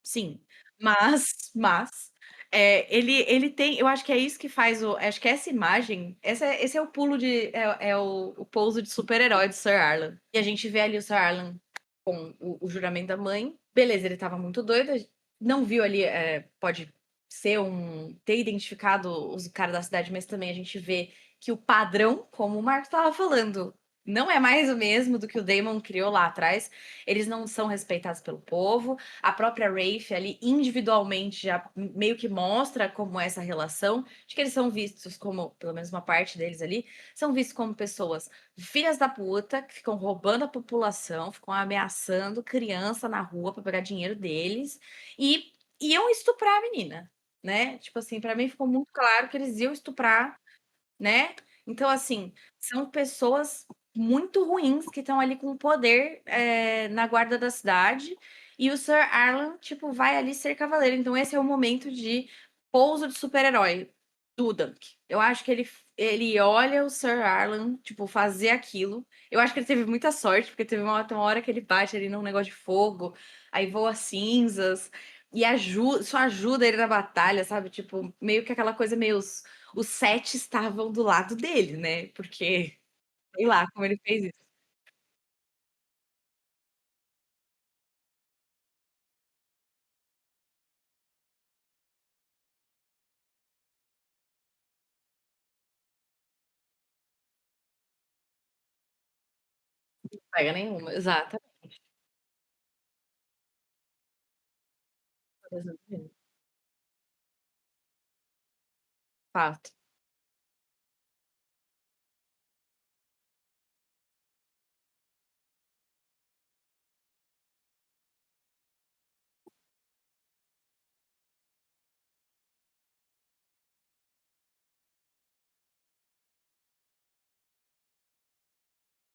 Sim. Mas ele tem. Eu acho que é isso que faz o. Acho que essa imagem. Esse é o pulo de. É o pouso de super-herói do Sir Arlan. E a gente vê ali o Sir Arlan com o juramento da mãe. Beleza, ele tava muito doido. Não viu ali. Pode ser ter identificado os caras da cidade, mas também a gente vê que o padrão, como o Marco tava falando, não é mais o mesmo do que o Daemon criou lá atrás. Eles não são respeitados pelo povo. A própria Rafe ali individualmente já meio que mostra como é essa relação, de que eles são vistos como, pelo menos uma parte deles ali, são vistos como pessoas filhas da puta, que ficam roubando a população, ficam ameaçando criança na rua para pegar dinheiro deles e iam estuprar a menina, né? Tipo assim, para mim ficou muito claro que eles iam estuprar, né? Então, assim, são pessoas muito ruins que estão ali com poder na guarda da cidade. E o Sir Arlan, tipo, vai ali ser cavaleiro. Então, esse é o momento de pouso de super-herói do Dunk. Eu acho que ele olha o Sir Arlan, tipo, fazer aquilo. Eu acho que ele teve muita sorte, porque teve uma hora que ele bate ali num negócio de fogo, aí voa cinzas, e só ajuda ele na batalha, sabe? Tipo, meio que aquela coisa meio os sete estavam do lado dele, né? Porque, sei lá como ele fez isso. Não pega nenhuma, exatamente. Exatamente. fato.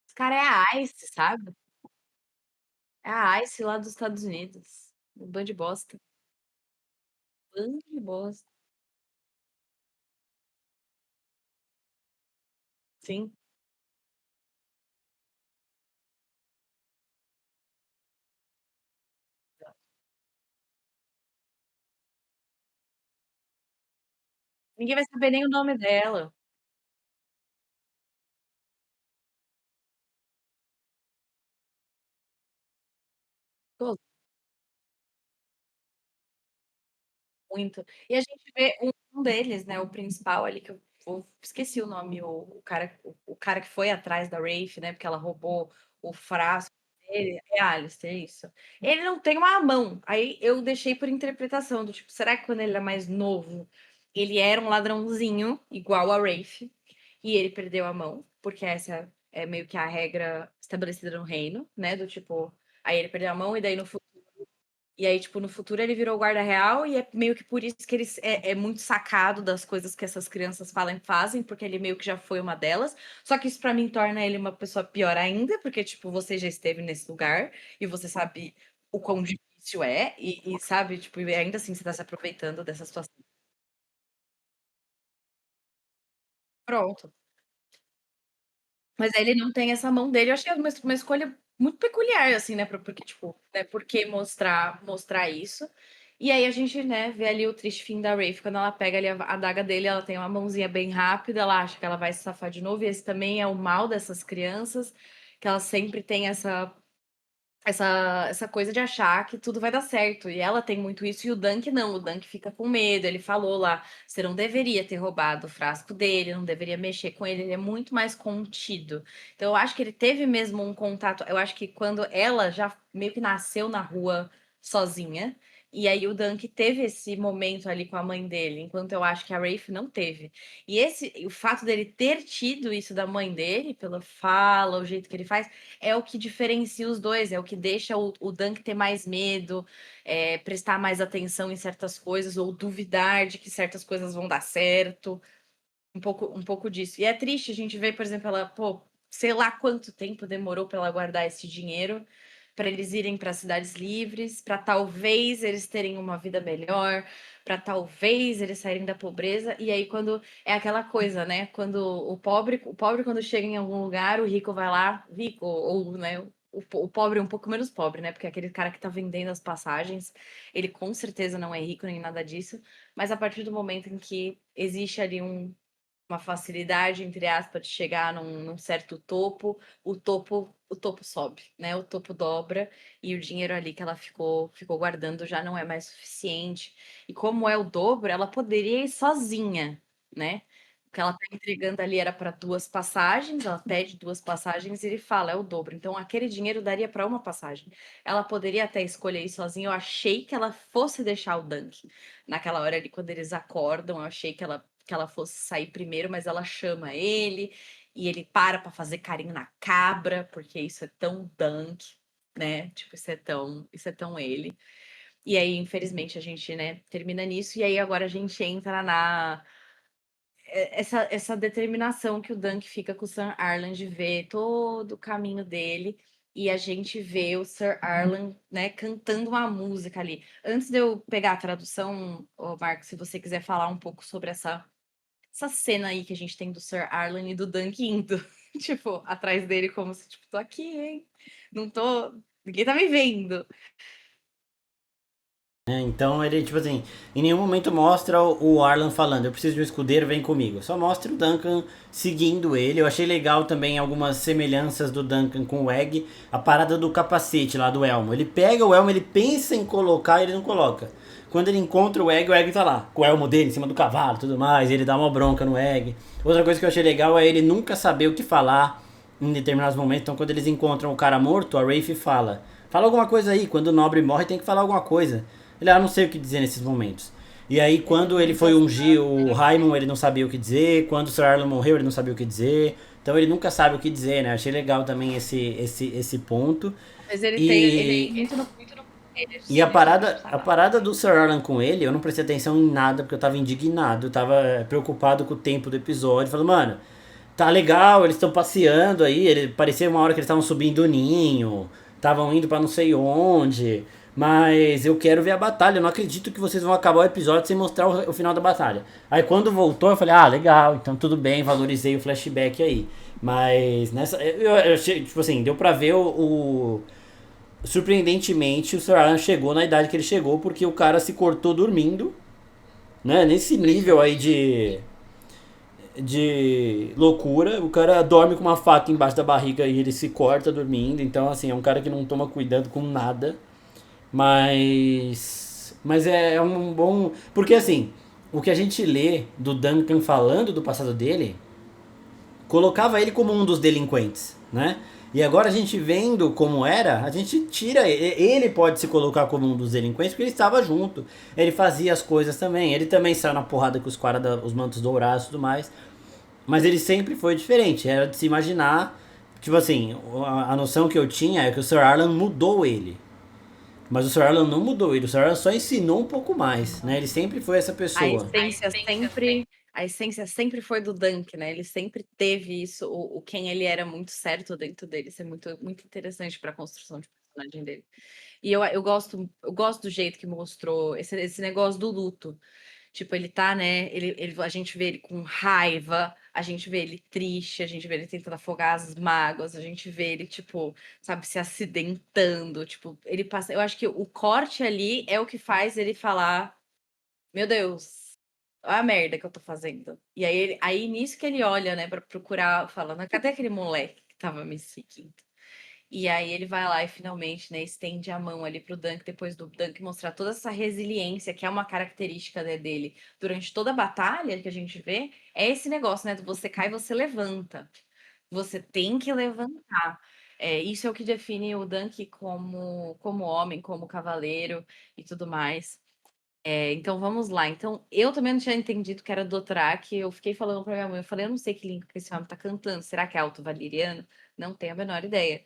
Esse cara é a Ice, sabe? É a Ice lá dos Estados Unidos. Um bando de bosta. Bando de bosta. Sim. Ninguém vai saber nem o nome dela. Pô, muito. E a gente vê um deles, né, o principal ali, que eu esqueci o nome, o cara que foi atrás da Rafe, né, porque ela roubou o frasco dele, é Alistair, isso. Ele não tem uma mão, aí eu deixei por interpretação, do tipo, será que quando ele era mais novo, ele era um ladrãozinho, igual a Rafe, e ele perdeu a mão, porque essa é meio que a regra estabelecida no reino, né, do tipo, aí ele perdeu a mão, e daí no e aí, tipo, no futuro ele virou guarda real e é meio que por isso que ele é muito sacado das coisas que essas crianças falam e fazem, porque ele meio que já foi uma delas. Só que isso pra mim torna ele uma pessoa pior ainda, porque, tipo, você já esteve nesse lugar e você sabe o quão difícil é, e sabe, tipo, e ainda assim você tá se aproveitando dessa situação. Pronto. Mas aí ele não tem essa mão dele. Eu achei uma escolha muito peculiar, assim, né? Porque, tipo, né? Por que mostrar isso? E aí a gente, né, vê ali o triste fim da Rafe. Quando ela pega ali a adaga dele, ela tem uma mãozinha bem rápida, ela acha que ela vai se safar de novo. E esse também é o mal dessas crianças, que elas sempre têm essa coisa de achar que tudo vai dar certo. E ela tem muito isso, e o Dunk não. O Dunk fica com medo. Ele falou lá: você não deveria ter roubado o frasco dele, não deveria mexer com ele. Ele é muito mais contido. Então, eu acho que ele teve mesmo um contato. Eu acho que quando ela já meio que nasceu na rua sozinha. E aí o Dunk teve esse momento ali com a mãe dele, enquanto eu acho que a Rafe não teve. E o fato dele ter tido isso da mãe dele, pela fala, o jeito que ele faz, é o que diferencia os dois, é o que deixa o Dunk ter mais medo, prestar mais atenção em certas coisas, ou duvidar de que certas coisas vão dar certo. Um pouco disso. E é triste a gente ver, por exemplo, ela, pô, sei lá quanto tempo demorou para ela guardar esse dinheiro para eles irem para cidades livres, para talvez eles terem uma vida melhor, para talvez eles saírem da pobreza. E aí quando é aquela coisa, né? Quando o pobre quando chega em algum lugar, o rico vai lá, rico ou, né, o pobre é um pouco menos pobre, né? Porque aquele cara que tá vendendo as passagens, ele com certeza não é rico nem nada disso, mas a partir do momento em que existe ali uma facilidade, entre aspas, de chegar num certo topo, o topo sobe, né? O topo dobra e o dinheiro ali que ela ficou guardando já não é mais suficiente. E como é o dobro, ela poderia ir sozinha, né? O que ela tá entregando ali era para duas passagens, ela pede duas passagens e ele fala, é o dobro. Então aquele dinheiro daria para uma passagem. Ela poderia até escolher ir sozinha. Eu achei que ela fosse deixar o Dunk. Naquela hora ali, quando eles acordam, eu achei que ela fosse sair primeiro, mas ela chama ele e ele para fazer carinho na cabra, porque isso é tão Dunk, né? Tipo, isso é tão ele. E aí, infelizmente, a gente, né, termina nisso, e aí agora a gente entra essa determinação que o Dunk fica com o Sir Arlan de ver todo o caminho dele. E a gente vê o Sir Arlan, né, cantando uma música ali. Antes de eu pegar a tradução, ô Marcos, se você quiser falar um pouco sobre essa cena aí que a gente tem do Sir Arlan e do Dunk indo, tipo, atrás dele, como se, tipo, tô aqui, hein? Não tô. Ninguém tá me vendo. Então ele, tipo assim, em nenhum momento mostra o Arlan falando, eu preciso de um escudeiro, vem comigo. Só mostra o Duncan seguindo ele. Eu achei legal também algumas semelhanças do Duncan com o Egg. A parada do capacete lá do Elmo. Ele pega o Elmo, ele pensa em colocar e ele não coloca. Quando ele encontra o Egg tá lá, com o Elmo dele em cima do cavalo e tudo mais. Ele dá uma bronca no Egg. Outra coisa que eu achei legal é ele nunca saber o que falar em determinados momentos. Então quando eles encontram o cara morto, a Rafe fala alguma coisa aí. Quando o nobre morre tem que falar alguma coisa. Ele, não sei o que dizer nesses momentos. E aí, quando ele foi ungir Engraçado, o né? Raimon, ele não sabia o que dizer. Quando o Sir Arlan morreu, ele não sabia o que dizer. Então, ele nunca sabe o que dizer, né? Achei legal também esse ponto. Mas ele tem E, muito no poderes e nesse último a Sabá. parada do Sir Arlan com ele, eu não prestei atenção em nada, porque eu tava indignado. Eu tava preocupado com o tempo do episódio. Falando, mano, tá legal, eles estão passeando aí. Ele, parecia uma hora que eles estavam subindo o ninho, estavam indo pra não sei onde. Mas eu quero ver a batalha. Eu não acredito que vocês vão acabar o episódio sem mostrar o final da batalha. Aí quando voltou, eu falei, ah, legal, então tudo bem, valorizei o flashback aí. Mas nessa. Eu achei, tipo assim, deu pra ver surpreendentemente, o Sir Alan chegou na idade que ele chegou, porque o cara se cortou dormindo, né? Nesse nível aí de loucura. O cara dorme com uma faca embaixo da barriga e ele se corta dormindo. Então, assim, é um cara que não toma cuidado com nada. Mas é um bom. Porque, assim, o que a gente lê do Duncan falando do passado dele colocava ele como um dos delinquentes, né? E agora a gente vendo como era, a gente tira ele pode se colocar como um dos delinquentes porque ele estava junto. Ele fazia as coisas também. Ele também saiu na porrada com os caras os mantos dourados e tudo mais. Mas ele sempre foi diferente. Era de se imaginar. Tipo assim, a noção que eu tinha é que o Sir Arlan mudou ele. Mas o Sir Arlan não mudou ele. O Sir Arlan só ensinou um pouco mais, né? Ele sempre foi essa A pessoa. essência sempre, a essência sempre foi do Dunk, né? Ele sempre teve isso, o quem ele era muito certo dentro dele. Isso é muito interessante para a construção de personagem dele. E eu gosto do jeito que mostrou esse negócio do luto. Tipo, ele tá, né? A gente vê ele com raiva, a gente vê ele triste, a gente vê ele tentando afogar as mágoas, a gente vê ele, tipo, sabe, se acidentando. Tipo, ele passa. Eu acho que o corte ali é o que faz ele falar: Meu Deus, olha a merda que eu tô fazendo. E aí, aí nisso que ele olha, né, pra procurar, falando: Cadê aquele moleque que tava me seguindo? E aí ele vai lá e finalmente, né, estende a mão ali pro Dunk, depois do Dunk mostrar toda essa resiliência, que é uma característica, né, dele durante toda a batalha que a gente vê, é esse negócio, né, do você cai e você levanta. Você tem que levantar. É, isso é o que define o Dunk como homem, como cavaleiro e tudo mais. É, então vamos lá. Então, eu também não tinha entendido que era Dothraki. Eu fiquei falando pra minha mãe, eu falei, eu não sei que língua que esse homem tá cantando. Será que é alto valeriano? Não tenho a menor ideia.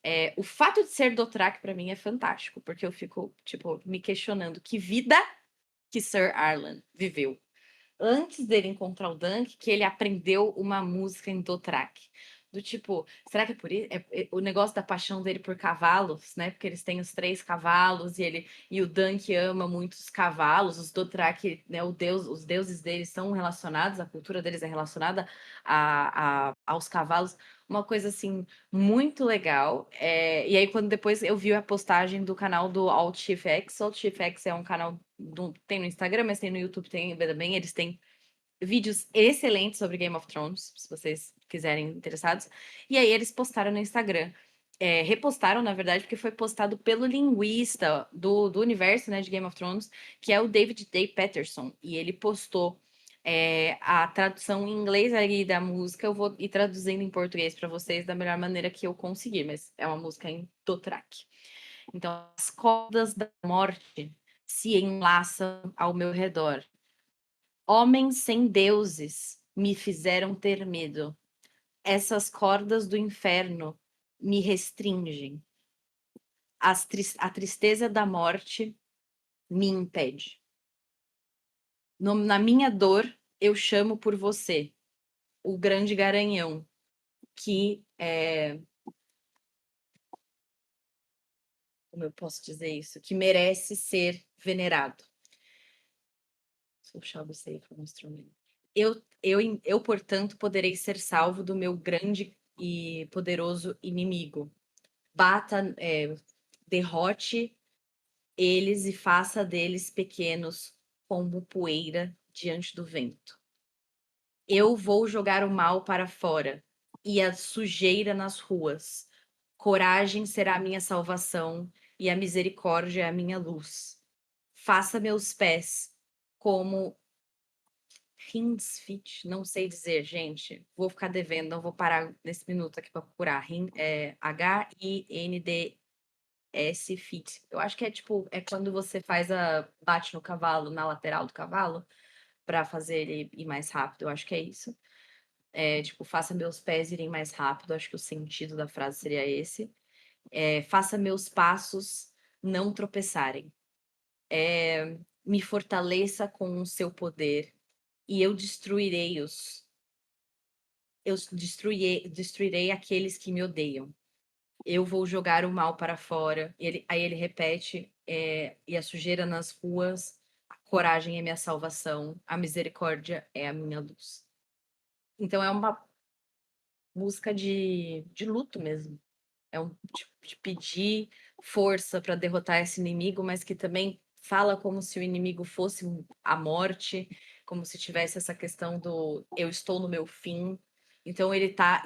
É, o fato de ser Dothraki pra mim é fantástico, porque eu fico, tipo, me questionando que vida que Sir Arlan viveu antes dele encontrar o Dunk, que ele aprendeu uma música em Dothraki. Do tipo, será que é por isso? É o negócio da paixão dele por cavalos, né? Porque eles têm os três cavalos e o Dunk ama muito os cavalos. Os Dothraki, né? Os deuses deles são relacionados, a cultura deles é relacionada aos cavalos. Uma coisa assim muito legal. É, e aí, quando depois eu vi a postagem do canal do Alt Chief X, Alt Chief X é um canal tem no Instagram, mas tem no YouTube também. Eles têm vídeos excelentes sobre Game of Thrones, se vocês quiserem interessados. E aí eles postaram no Instagram. É, repostaram, na verdade, porque foi postado pelo linguista do universo, né, de Game of Thrones, que é o David Day Patterson. E ele postou a tradução em inglês aí da música. Eu vou ir traduzindo em português para vocês da melhor maneira que eu conseguir, mas é uma música em Dothraki. Então, as cordas da morte se enlaçam ao meu redor. Homens sem deuses me fizeram ter medo. Essas cordas do inferno me restringem. A tristeza da morte me impede. Na minha dor, eu chamo por você, o grande garanhão, que é. Como eu posso dizer isso? Que merece ser venerado. So shall we say from instrumento. Eu, portanto, poderei ser salvo do meu grande e poderoso inimigo. Bata, derrote eles e faça deles pequenos como poeira diante do vento. Eu vou jogar o mal para fora e a sujeira nas ruas. Coragem será a minha salvação e a misericórdia é a minha luz. Faça meus pés como Hindfit, não sei dizer, gente. Vou ficar devendo, não vou parar nesse minuto aqui para procurar. Hindfit. S fit. Eu acho que é tipo, é quando você bate no cavalo, na lateral do cavalo, pra fazer ele ir mais rápido. Eu acho que é isso. É tipo, faça meus pés irem mais rápido. Acho que o sentido da frase seria esse. Faça meus passos não tropeçarem. Me fortaleça com o seu poder e eu destruirei aqueles que me odeiam. Eu vou jogar o mal para fora. Aí ele repete, e a sujeira nas ruas, a coragem é minha salvação, a misericórdia é a minha luz. Então é uma busca de luto mesmo. É um tipo de pedir força para derrotar esse inimigo, mas que também fala como se o inimigo fosse a morte, como se tivesse essa questão do eu estou no meu fim. Então ele tá.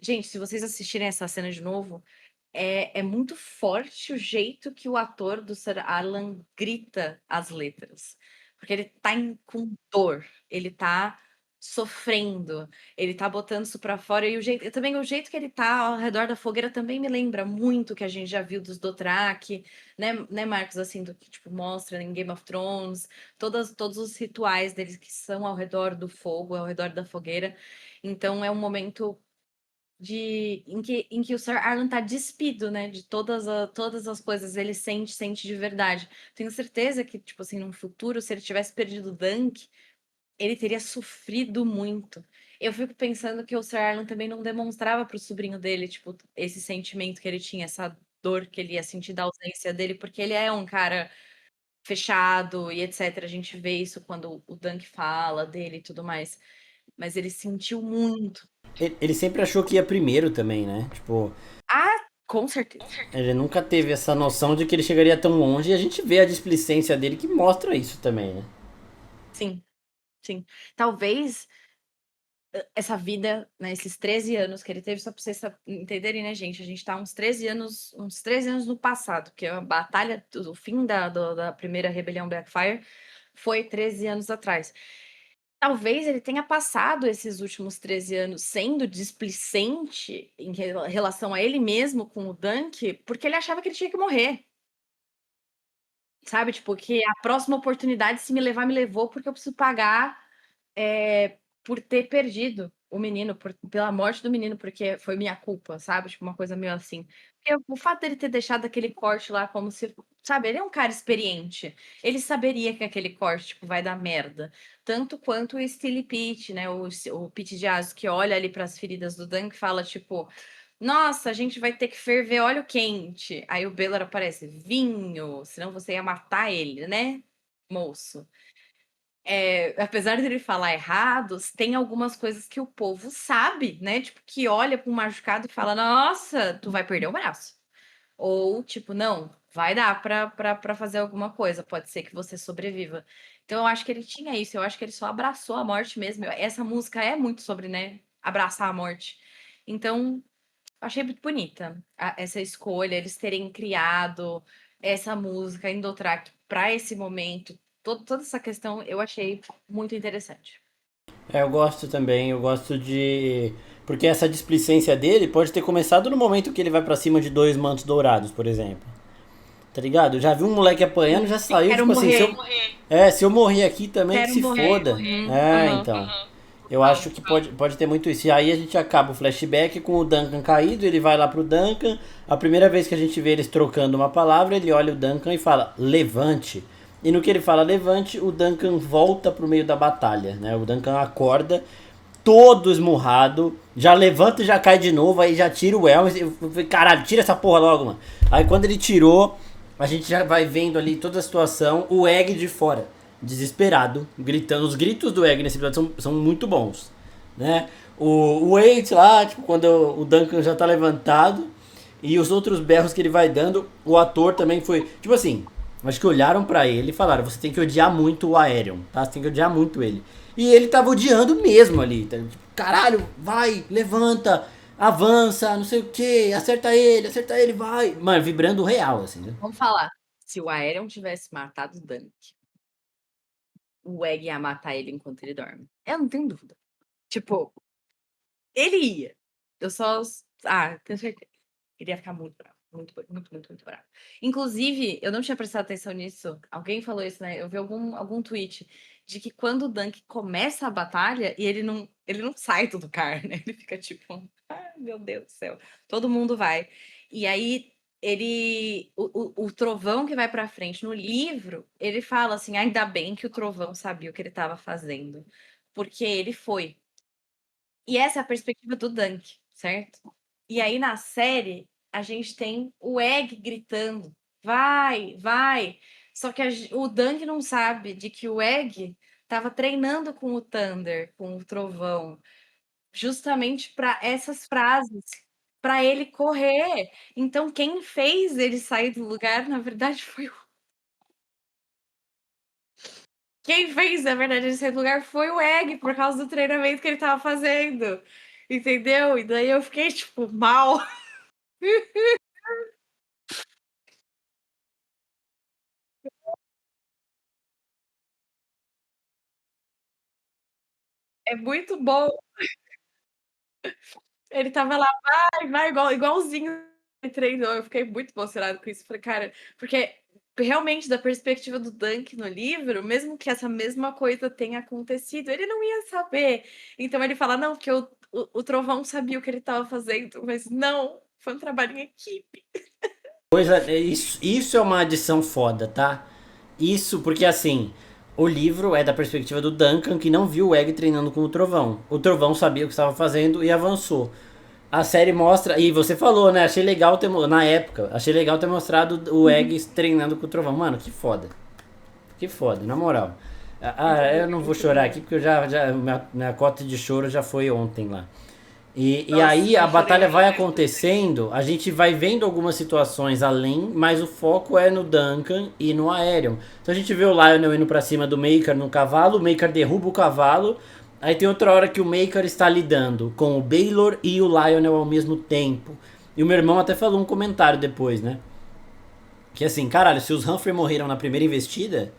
Gente, se vocês assistirem essa cena de novo, é muito forte o jeito que o ator do Sir Alan grita as letras. Porque ele tá com dor, ele tá sofrendo, ele tá botando isso pra fora. Também o jeito que ele tá ao redor da fogueira também me lembra muito que a gente já viu dos Dothraki, né, Marcos? Assim, do que tipo, mostra em Game of Thrones, todos os rituais deles que são ao redor do fogo, ao redor da fogueira. Então é um momento em que o Sir Arlan tá despido, né, de todas as coisas, ele sente de verdade. Tenho certeza que, tipo assim, num futuro, se ele tivesse perdido o Dunk, ele teria sofrido muito. Eu fico pensando que o Sir Arlan também não demonstrava pro sobrinho dele, tipo, esse sentimento que ele tinha, essa dor que ele ia sentir da ausência dele, porque ele é um cara fechado e etc. A gente vê isso quando o Dunk fala dele e tudo mais. Mas ele sentiu muito. Ele sempre achou que ia primeiro também, né? Tipo, Ah, com certeza. ele nunca teve essa noção de que ele chegaria tão longe e a gente vê a displicência dele que mostra isso também, né? Sim, sim. Talvez essa vida, né, esses 13 anos que ele teve, só pra vocês entenderem, né, gente? A gente tá uns 13 anos no passado, que a batalha, o fim da primeira rebelião Blackfire foi 13 anos atrás. Talvez ele tenha passado esses últimos 13 anos sendo displicente em relação a ele mesmo com o Dunk, porque ele achava que ele tinha que morrer. Sabe? Tipo, que a próxima oportunidade, se me levar, me levou, porque eu preciso pagar por ter perdido o menino, pela morte do menino, porque foi minha culpa, sabe? Tipo, uma coisa meio assim. Porque o fato dele ter deixado aquele corte lá como se, sabe, ele é um cara experiente. Ele saberia que aquele corte, tipo, vai dar merda. Tanto quanto o Steely Pete, né? O Pete Diaz, que olha ali para as feridas do Dunk e fala, tipo, nossa, a gente vai ter que ferver óleo quente. Aí o Baelor aparece, vinho, senão você ia matar ele, né, moço? Apesar dele falar errados, tem algumas coisas que o povo sabe, né? Tipo, que olha para um machucado e fala: Nossa, tu vai perder o braço. Ou, tipo, não, vai dar para fazer alguma coisa, pode ser que você sobreviva. Então, eu acho que ele tinha isso, eu acho que ele só abraçou a morte mesmo. Essa música é muito sobre, né, abraçar a morte. Então, achei muito bonita essa escolha, eles terem criado essa música em Dothraki para esse momento, toda essa questão eu achei muito interessante. Eu gosto também, eu gosto de. Porque essa displicência dele pode ter começado no momento que ele vai pra cima de dois mantos dourados, por exemplo. Tá ligado? Eu já vi um moleque apanhando, já saiu, Quero tipo assim, se eu. morrer, Se eu morrer aqui também que quero se morrer. foda. Uhum, aham. Então. Eu acho que pode ter muito isso. E aí a gente acaba o flashback com o Duncan caído, ele vai lá pro Duncan. A primeira vez que a gente vê eles trocando uma palavra, ele olha o Duncan e fala, levante. E no que ele fala levante, o Duncan volta pro meio da batalha, né? O Duncan acorda, todo esmurrado, já levanta e já cai de novo, aí já tira o Elvis. Eu falei, caralho, tira essa porra logo, mano. Aí quando ele tirou, a gente já vai vendo ali toda a situação, o Egg de fora, desesperado, gritando. Os gritos do Egg nesse episódio são muito bons, né? O Wade lá, tipo, quando o Duncan já tá levantado, e os outros berros que ele vai dando, o ator também foi, tipo assim, acho que olharam pra ele e falaram, você tem que odiar muito o Aerion, tá? Você tem que odiar muito ele. E ele tava odiando mesmo ali, tá? Tipo, caralho, vai, levanta, avança, não sei o que, acerta ele, vai. Mano, vibrando real, assim, né? Vamos falar. Se o Aerion tivesse matado o Dunk, o Egg ia matar ele enquanto ele dorme. Eu não tenho dúvida. Tipo, ele ia. Eu só. Ah, tenho certeza. Ele ia ficar muito bravo. Muito bravo. Inclusive, eu não tinha prestado atenção nisso. Alguém falou isso, né? Eu vi algum tweet de que quando o Dunk começa a batalha e ele não sai do lugar, né? Ele fica tipo, ai meu Deus do céu, todo mundo vai. E aí o Trovão que vai pra frente no livro, ele fala assim: ainda bem que o Trovão sabia o que ele estava fazendo, porque ele foi. E essa é a perspectiva do Dunk, certo? E aí na série a gente tem o Egg gritando: vai, vai. Só que o Dunk não sabe de que o Egg estava treinando com o Thunder, com o Trovão, justamente para essas frases, para ele correr. Então quem fez ele sair do lugar, na verdade, foi o quem fez, na verdade, ele sair do lugar foi o Egg, por causa do treinamento que ele estava fazendo. Entendeu? E daí eu fiquei, tipo, mal. É muito bom. Ele tava lá, vai, igualzinho ele treinou. Eu fiquei muito emocionada com isso. Falei, cara, porque realmente, da perspectiva do Dunk no livro, mesmo que essa mesma coisa tenha acontecido, ele não ia saber. Então ele fala, não, porque o Trovão sabia o que ele tava fazendo, mas não, foi um trabalho em equipe. Isso é uma adição foda, tá? Isso porque assim, o livro é da perspectiva do Duncan que não viu o Egg treinando com o Trovão. O Trovão sabia o que estava fazendo e avançou. A série mostra, e você falou, né? Achei legal ter, na época, achei legal ter mostrado o Egg treinando com o Trovão. Mano, que foda. Que foda, na moral. Eu não vou chorar aqui porque minha cota de choro já foi ontem lá. E Nossa, aí a eu chorei batalha vai muito. acontecendo, a gente vai vendo algumas situações além, mas o foco é no Duncan e no Aerion. Então a gente vê o Lionel indo pra cima do Maker no cavalo, o Maker derruba o cavalo, aí tem outra hora que o Maker está lidando com o Baylor e o Lionel ao mesmo tempo. E o meu irmão até falou um comentário depois, né? Que assim, caralho, se os Humphrey morreram na primeira investida,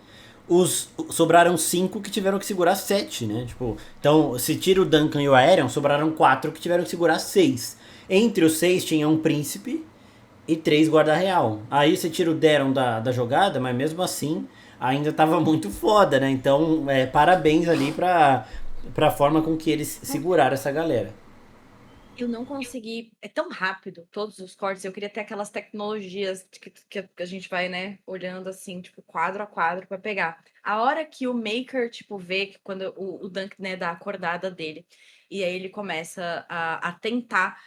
sobraram 5 que tiveram que segurar 7, né? Tipo, então, se tira o Duncan e o Aerion, sobraram 4 que tiveram que segurar 6. Entre os 6 tinha um príncipe e 3 guarda real. Aí você tira o Deron da jogada, mas mesmo assim ainda tava muito foda, né? Então, parabéns ali pra forma com que eles seguraram essa galera. Eu não consegui. É tão rápido todos os cortes. Eu queria ter aquelas tecnologias que a gente vai, né, olhando assim, tipo, quadro a quadro para pegar. A hora que o Maker, tipo, vê que quando o Dunk, né, dá a acordada dele, e aí ele começa a tentar.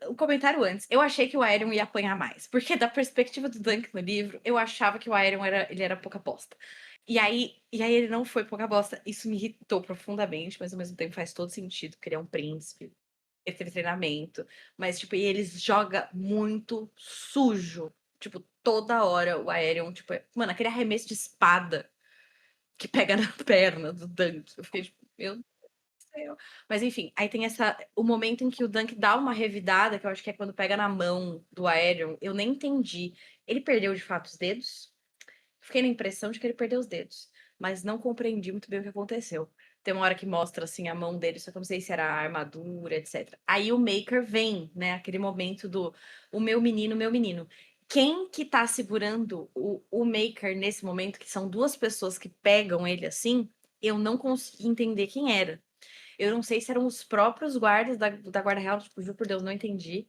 O comentário antes, eu achei que o Aerion ia apanhar mais, porque da perspectiva do Dunk no livro, eu achava que o Aerion ele era pouca bosta. E aí ele não foi pouca bosta. Isso me irritou profundamente, mas ao mesmo tempo faz todo sentido, porque ele é um príncipe, ele teve treinamento, mas tipo, e eles joga muito sujo. Tipo, toda hora o Aerion, tipo, mano, aquele arremesso de espada que pega na perna do Dunk. Eu fiquei tipo, meu Deus. Mas enfim, aí tem o momento em que o Dunk dá uma revidada, que eu acho que é quando pega na mão do Aerion. Eu nem entendi. Ele perdeu de fato os dedos? Fiquei na impressão de que ele perdeu os dedos, mas não compreendi muito bem o que aconteceu. Tem uma hora que mostra assim a mão dele, só que eu não sei se era a armadura, etc. Aí o Maker vem, né? Aquele momento do o meu menino, meu menino. Quem que tá segurando o Maker nesse momento, que são duas pessoas que pegam ele assim, eu não consegui entender quem era. Eu não sei se eram os próprios guardas da Guarda Real, tipo, juro por Deus, não entendi.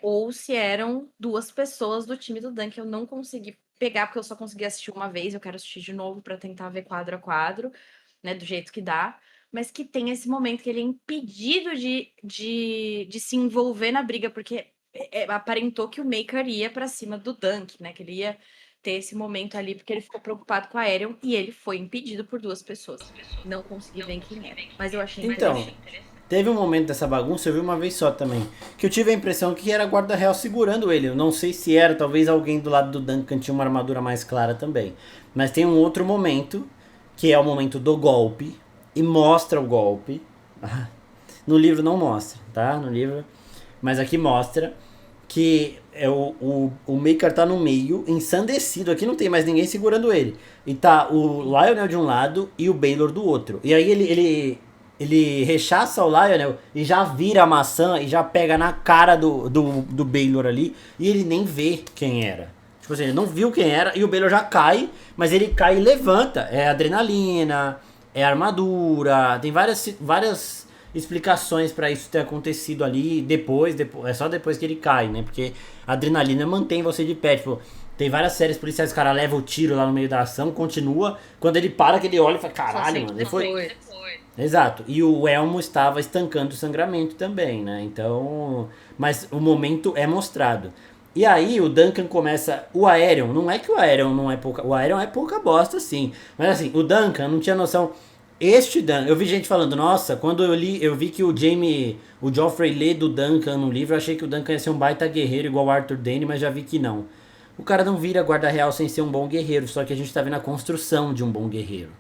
Ou se eram duas pessoas do time do Dunk. Eu não consegui pegar, porque eu só consegui assistir uma vez. Eu quero assistir de novo para tentar ver quadro a quadro, né? Do jeito que dá. Mas que tem esse momento que ele é impedido de se envolver na briga, porque aparentou que o Maker ia para cima do Dunk, né? Que ele ia ter esse momento ali, porque ele ficou preocupado com a Aerion e ele foi impedido por duas pessoas. Não consegui ver quem era, mas eu achei Então, interessante. teve um momento dessa bagunça, eu vi uma vez só também, que eu tive a impressão que era guarda real segurando ele. Eu não sei se era, talvez alguém do lado do Duncan tinha uma armadura mais clara também. Mas tem um outro momento, que é o momento do golpe, e mostra o golpe. No livro não mostra, tá? No livro. Mas aqui mostra que o Maker tá no meio, ensandecido. Aqui não tem mais ninguém segurando ele. E tá o Sim. Lionel de um lado e o Baylor do outro. E aí ele ele rechaça o Lionel e já vira a maçã e já pega na cara do Baylor ali e ele nem vê quem era. Tipo assim, ele não viu quem era e o Baylor já cai, mas ele cai e levanta. É adrenalina, é armadura, tem várias explicações pra isso ter acontecido ali depois, é só depois que ele cai, né? Porque a adrenalina mantém você de pé, tipo, tem várias séries policiais, o cara leva o tiro lá no meio da ação, continua, quando ele para que ele olha e fala, Só caralho, sei mano, que ele foi. depois. Exato. E o Elmo estava estancando o sangramento também, né? Então, mas o momento é mostrado. E aí o Duncan começa. O Aerion, não é que o Aerion não é pouca. O Aerion é pouca bosta, sim. Mas assim, o Duncan não tinha noção. Este Duncan. Eu vi gente falando, nossa, quando eu li, eu vi que o Jamie. O Joffrey lê do Duncan no livro, eu achei que o Duncan ia ser um baita guerreiro igual o Arthur Dane, mas já vi que não. O cara não vira guarda real sem ser um bom guerreiro, só que a gente tá vendo a construção de um bom guerreiro,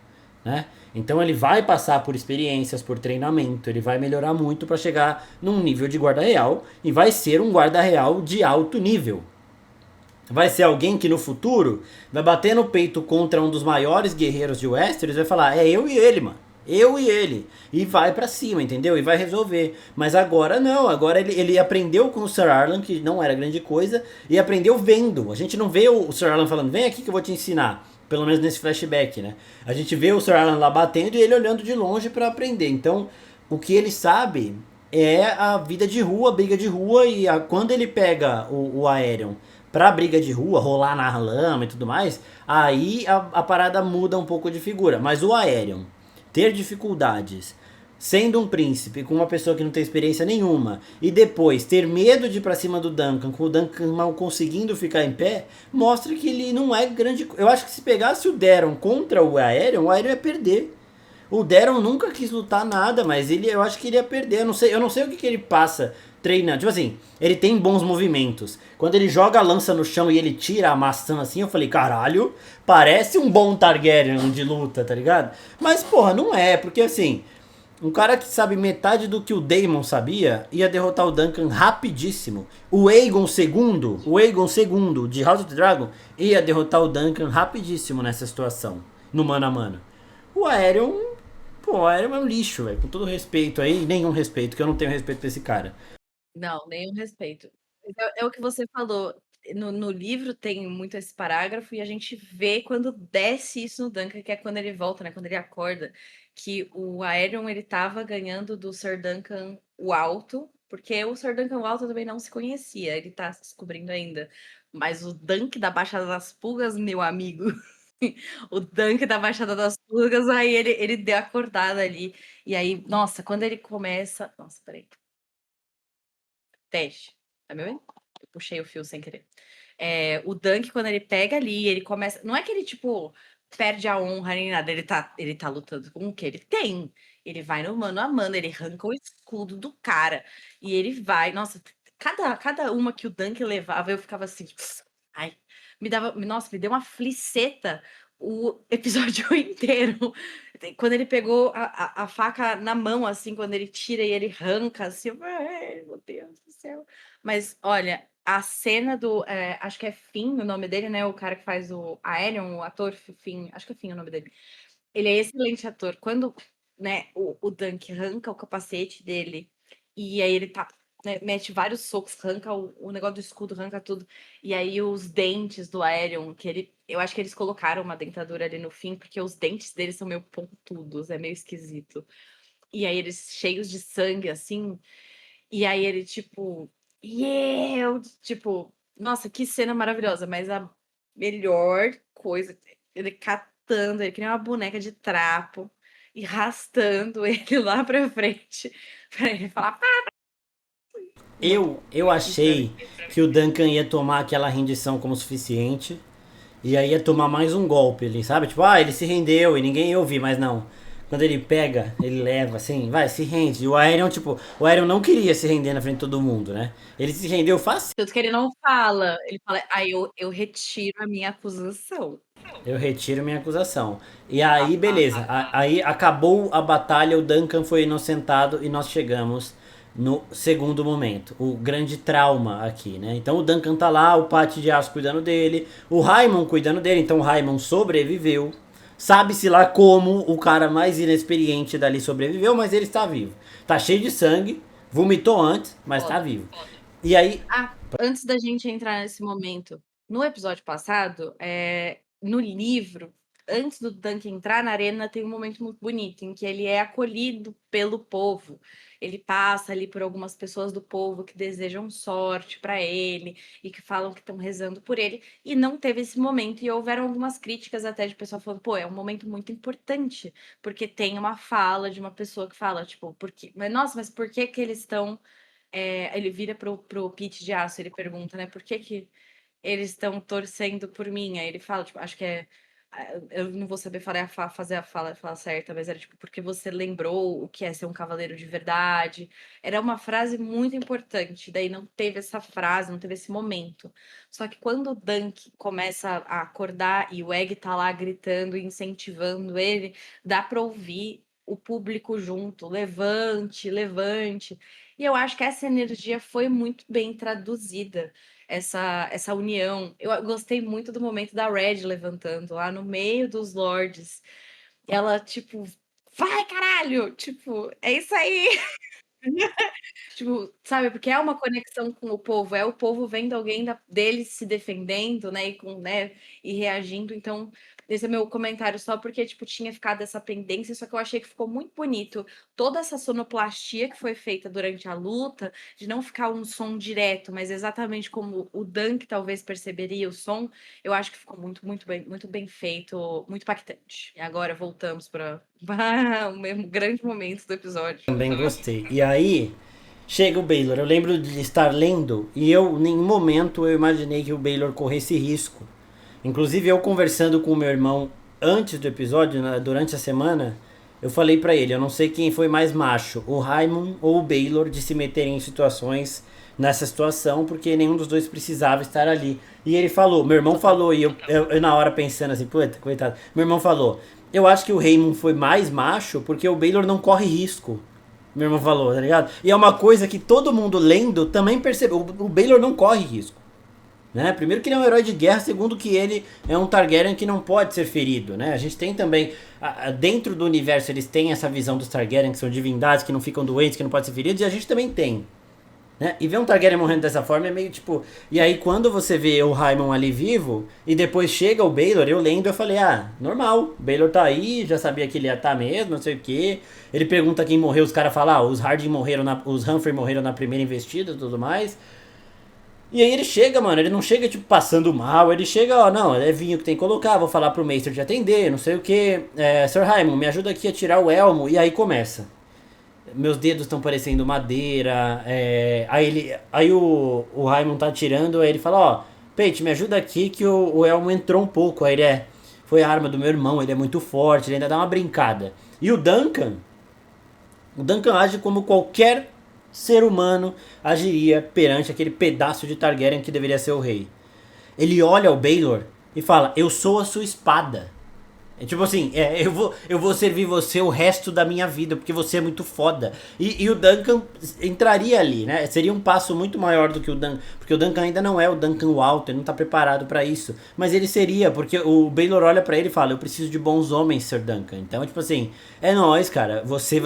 né? Então ele vai passar por experiências, por treinamento, ele vai melhorar muito para chegar num nível de guarda real e vai ser um guarda real de alto nível. Vai ser alguém que no futuro vai bater no peito contra um dos maiores guerreiros de Westeros e vai falar: é eu e ele, mano. Eu e ele. E vai pra cima, entendeu? E vai resolver. Mas agora não. Agora ele aprendeu com o Sir Arlan, que não era grande coisa, e aprendeu vendo. A gente não vê o Sir Arlan falando: vem aqui que eu vou te ensinar. Pelo menos nesse flashback, né? A gente vê o Sir Arlan lá batendo e ele olhando de longe pra aprender. Então, o que ele sabe é a vida de rua, a briga de rua. E quando ele pega o Aerion pra briga de rua, rolar na lama e tudo mais, aí a parada muda um pouco de figura. Mas o Aerion ter dificuldades sendo um príncipe com uma pessoa que não tem experiência nenhuma e depois ter medo de ir pra cima do Duncan, com o Duncan mal conseguindo ficar em pé, mostra que ele não é grande. Eu acho que se pegasse o Daron contra o Aerion ia perder. O Daron nunca quis lutar nada, mas eu acho que ele ia perder. Eu não sei o que ele passa treinando. Tipo assim, ele tem bons movimentos. Quando ele joga a lança no chão e ele tira a maçã assim, eu falei, caralho, parece um bom Targaryen de luta, tá ligado? Mas, porra, não é, porque assim, um cara que sabe metade do que o Daemon sabia ia derrotar o Duncan rapidíssimo. O Aegon II de House of the Dragon ia derrotar o Duncan rapidíssimo nessa situação, no mano a mano. O Aerion, pô, o Aerion é um lixo, velho, com todo respeito aí, nenhum respeito, que eu não tenho respeito pra esse cara. Não, nenhum respeito. É o que você falou. No livro tem muito esse parágrafo e a gente vê quando desce isso no Duncan, que é quando ele volta, né? Quando ele acorda, que o Aerion ele tava ganhando do Sir Duncan o Alto, porque o Sir Duncan o Alto também não se conhecia, ele tá se descobrindo ainda. Mas o Dunk da Baixada das Pulgas, meu amigo, o Dunk da Baixada das Pulgas, aí ele deu acordada ali. E aí, nossa, quando ele começa. Nossa, peraí. Teste. Tá me ouvindo? Eu puxei o fio sem querer. O Dunk, quando ele pega ali, ele começa. Não é que ele, tipo, perde a honra nem nada. Ele tá lutando com o que ele tem. Ele vai no mano a mano, ele arranca o escudo do cara. E ele vai. Nossa, cada uma que o Dunk levava, eu ficava assim, tipo, ai. Nossa, me deu uma fliceta o episódio inteiro. Quando ele pegou a faca na mão, assim, quando ele tira e ele arranca, assim, ai, meu Deus do céu. Mas, olha, a cena acho que é Finn o nome dele, né? O cara que faz o Aelion, o ator Finn, acho que é Finn o nome dele. Ele é excelente ator. Quando, né, o Dunk arranca o capacete dele e aí ele tá, né, mete vários socos, arranca o negócio do escudo, arranca tudo. E aí os dentes do Aerion, eu acho que eles colocaram uma dentadura ali no fim, porque os dentes dele são meio pontudos, é meio esquisito. E aí eles cheios de sangue, assim, e aí ele, tipo, tipo, nossa, que cena maravilhosa, mas a melhor coisa, ele catando ele, que nem uma boneca de trapo, e arrastando ele lá pra frente, pra ele falar, muito bom. Eu achei que o Duncan ia tomar aquela rendição como suficiente. E aí ia tomar mais um golpe ali, sabe? Tipo, ele se rendeu e ninguém ia ouvir, mas não. Quando ele pega, ele leva assim, vai, se rende. E o Aerion, tipo, o Aerion não queria se render na frente de todo mundo, né? Ele se rendeu fácil. Tanto que ele não fala, ele fala, eu retiro a minha acusação. Eu retiro minha acusação. E aí, beleza. Aí acabou a batalha, o Duncan foi inocentado e nós chegamos no segundo momento. O grande trauma aqui, né? Então o Duncan tá lá, o Pate de Aço cuidando dele, o Raimon cuidando dele. Então o Raimon sobreviveu. Sabe-se lá como o cara mais inexperiente dali sobreviveu, mas ele está vivo. Tá cheio de sangue, vomitou antes, mas tá Foda. vivo. E aí, Ah, antes da gente entrar nesse momento, no episódio passado, no livro, antes do Dunk entrar na arena, tem um momento muito bonito em que ele é acolhido pelo povo. Ele passa ali por algumas pessoas do povo que desejam sorte para ele e que falam que estão rezando por ele, e não teve esse momento. E houveram algumas críticas até de pessoa falando, pô, é um momento muito importante, porque tem uma fala de uma pessoa que fala, tipo, por quê? Mas nossa, mas por que que eles estão ele vira pro Pete de Aço, ele pergunta, né, por que que eles estão torcendo por mim? Aí ele fala, tipo, acho que eu não vou saber fazer a fala certa, mas era tipo, porque você lembrou o que é ser um cavaleiro de verdade. Era uma frase muito importante, daí não teve essa frase, não teve esse momento. Só que quando o Dunk começa a acordar e o Egg tá lá gritando, incentivando ele, dá pra ouvir o público junto, levante, levante. E eu acho que essa energia foi muito bem traduzida, essa união. Eu gostei muito do momento da Red levantando lá no meio dos lords. Ela, tipo, vai, caralho! Tipo, é isso aí! Tipo, sabe, porque é uma conexão com o povo, é o povo vendo alguém deles se defendendo, né, e reagindo. Então, esse é meu comentário só porque, tipo, tinha ficado essa pendência, só que eu achei que ficou muito bonito. Toda essa sonoplastia que foi feita durante a luta, de não ficar um som direto, mas exatamente como o Dunk talvez perceberia o som, eu acho que ficou muito bem feito, muito impactante. E agora voltamos para o mesmo grande momento do episódio. também gostei. E aí, chega o Baylor. Eu lembro de estar lendo e eu, em nenhum momento, eu imaginei que o Baylor corresse risco. Inclusive, eu conversando com o meu irmão antes do episódio, durante a semana, eu falei pra ele, eu não sei quem foi mais macho, o Raimon ou o Baylor, de se meterem em situações nessa situação, porque nenhum dos dois precisava estar ali. E ele falou, meu irmão Total. falou, e eu na hora pensando assim, puta, coitado, meu irmão falou, eu acho que o Raymond foi mais macho porque o Baylor não corre risco. Meu irmão falou, tá ligado? E é uma coisa que todo mundo lendo também percebeu. O Baylor não corre risco. Né? Primeiro que ele é um herói de guerra, segundo que ele é um Targaryen que não pode ser ferido, né? A gente tem também, dentro do universo eles têm essa visão dos Targaryen, que são divindades, que não ficam doentes, que não podem ser feridos, e a gente também tem. Né? E ver um Targaryen morrendo dessa forma é meio tipo... E aí quando você vê o Raimon ali vivo, e depois chega o Baylor, eu lendo, eu falei, normal, o Baylor tá aí, já sabia que ele ia estar mesmo, não sei o quê. Ele pergunta quem morreu, os caras falam, os Hardin morreram, os Humphrey morreram na primeira investida e tudo mais. E aí ele chega, mano, ele não chega, tipo, passando mal, ele chega, ó, não, é vinho que tem que colocar, vou falar pro Maester de atender, não sei o que. Sir Raimon, me ajuda aqui a tirar o elmo, e aí começa. Meus dedos estão parecendo madeira, aí o Raimon tá tirando, aí ele fala, ó, Pete, me ajuda aqui que o elmo entrou um pouco, aí foi a arma do meu irmão, ele é muito forte, ele ainda dá uma brincada. E o Duncan age como qualquer ser humano agiria perante aquele pedaço de Targaryen que deveria ser o rei. Ele olha o Baelor e fala: Eu sou a sua espada. É tipo assim, eu vou servir você o resto da minha vida, porque você é muito foda. E o Duncan entraria ali, né? Seria um passo muito maior do que o Duncan. Porque o Duncan ainda não é o Duncan Walter, não tá preparado pra isso. Mas ele seria, porque o Baelor olha pra ele e fala: Eu preciso de bons homens, Sir Duncan. Então, tipo assim, é nóis, cara. Você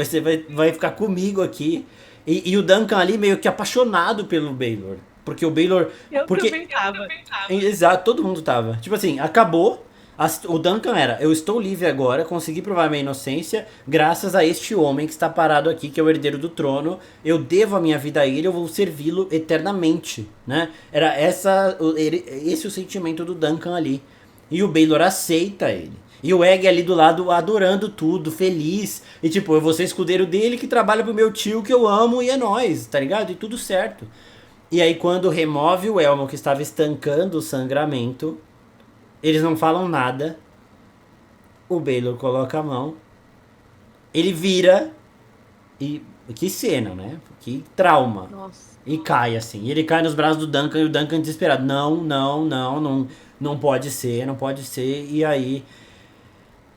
vai ficar comigo aqui. E o Duncan ali meio que apaixonado pelo Baelor. Porque o Baelor. Eu Porque. também tava. Exato, todo mundo tava. Tipo assim, acabou. O Duncan era, eu estou livre agora, consegui provar minha inocência graças a este homem que está parado aqui, que é o herdeiro do trono. Eu devo a minha vida a ele, eu vou servi-lo eternamente, né? Era esse o sentimento do Duncan ali. E o Baelor aceita ele. E o Egg ali do lado adorando tudo, feliz. E tipo, eu vou ser escudeiro dele que trabalha pro meu tio que eu amo e é nóis, tá ligado? E tudo certo. E aí quando remove o elmo que estava estancando o sangramento, eles não falam nada. O Baelor coloca a mão. Ele vira. E. Que cena, né? Que trauma. Nossa. E cai assim. E ele cai nos braços do Duncan e o Duncan desesperado. Não, não, não, não. Não pode ser, não pode ser. E aí.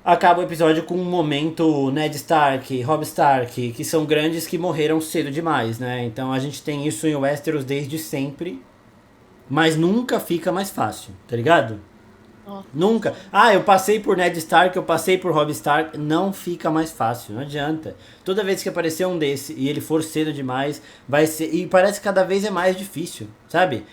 Acaba o episódio com um momento Ned Stark, Robb Stark, que são grandes que morreram cedo demais, né? Então a gente tem isso em Westeros desde sempre. Mas nunca fica mais fácil, tá ligado? Nunca. Nossa. Ah, eu passei por Ned Stark, eu passei por Robb Stark. Não fica mais fácil, não adianta. Toda vez que aparecer um desse e ele for cedo demais, vai ser. E parece que cada vez é mais difícil, sabe?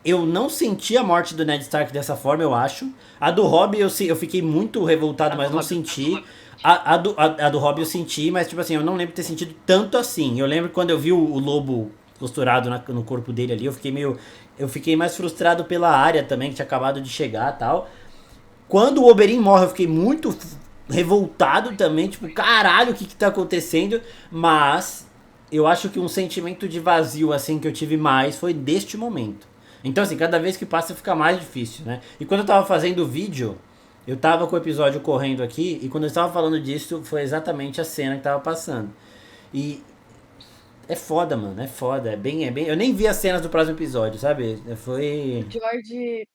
Eu não senti a morte do Ned Stark dessa forma, eu acho. A do Robb eu fiquei muito revoltado, mas não senti. A do Robb eu senti, mas tipo assim, eu não lembro de ter sentido tanto assim. Eu lembro quando eu vi o lobo costurado no corpo dele ali, eu fiquei meio. Eu fiquei mais frustrado pela área também, que tinha acabado de chegar e tal. Quando o Oberyn morre, eu fiquei muito revoltado também, tipo, caralho, o que tá acontecendo? Mas eu acho que um sentimento de vazio, assim, que eu tive mais foi deste momento. Então, assim, cada vez que passa fica mais difícil, né? E quando eu tava fazendo o vídeo, eu tava com o episódio correndo aqui, e quando eu estava falando disso, foi exatamente a cena que tava passando. E é foda, mano, é foda, é bem. Eu nem vi as cenas do próximo episódio, sabe? O Foi. George,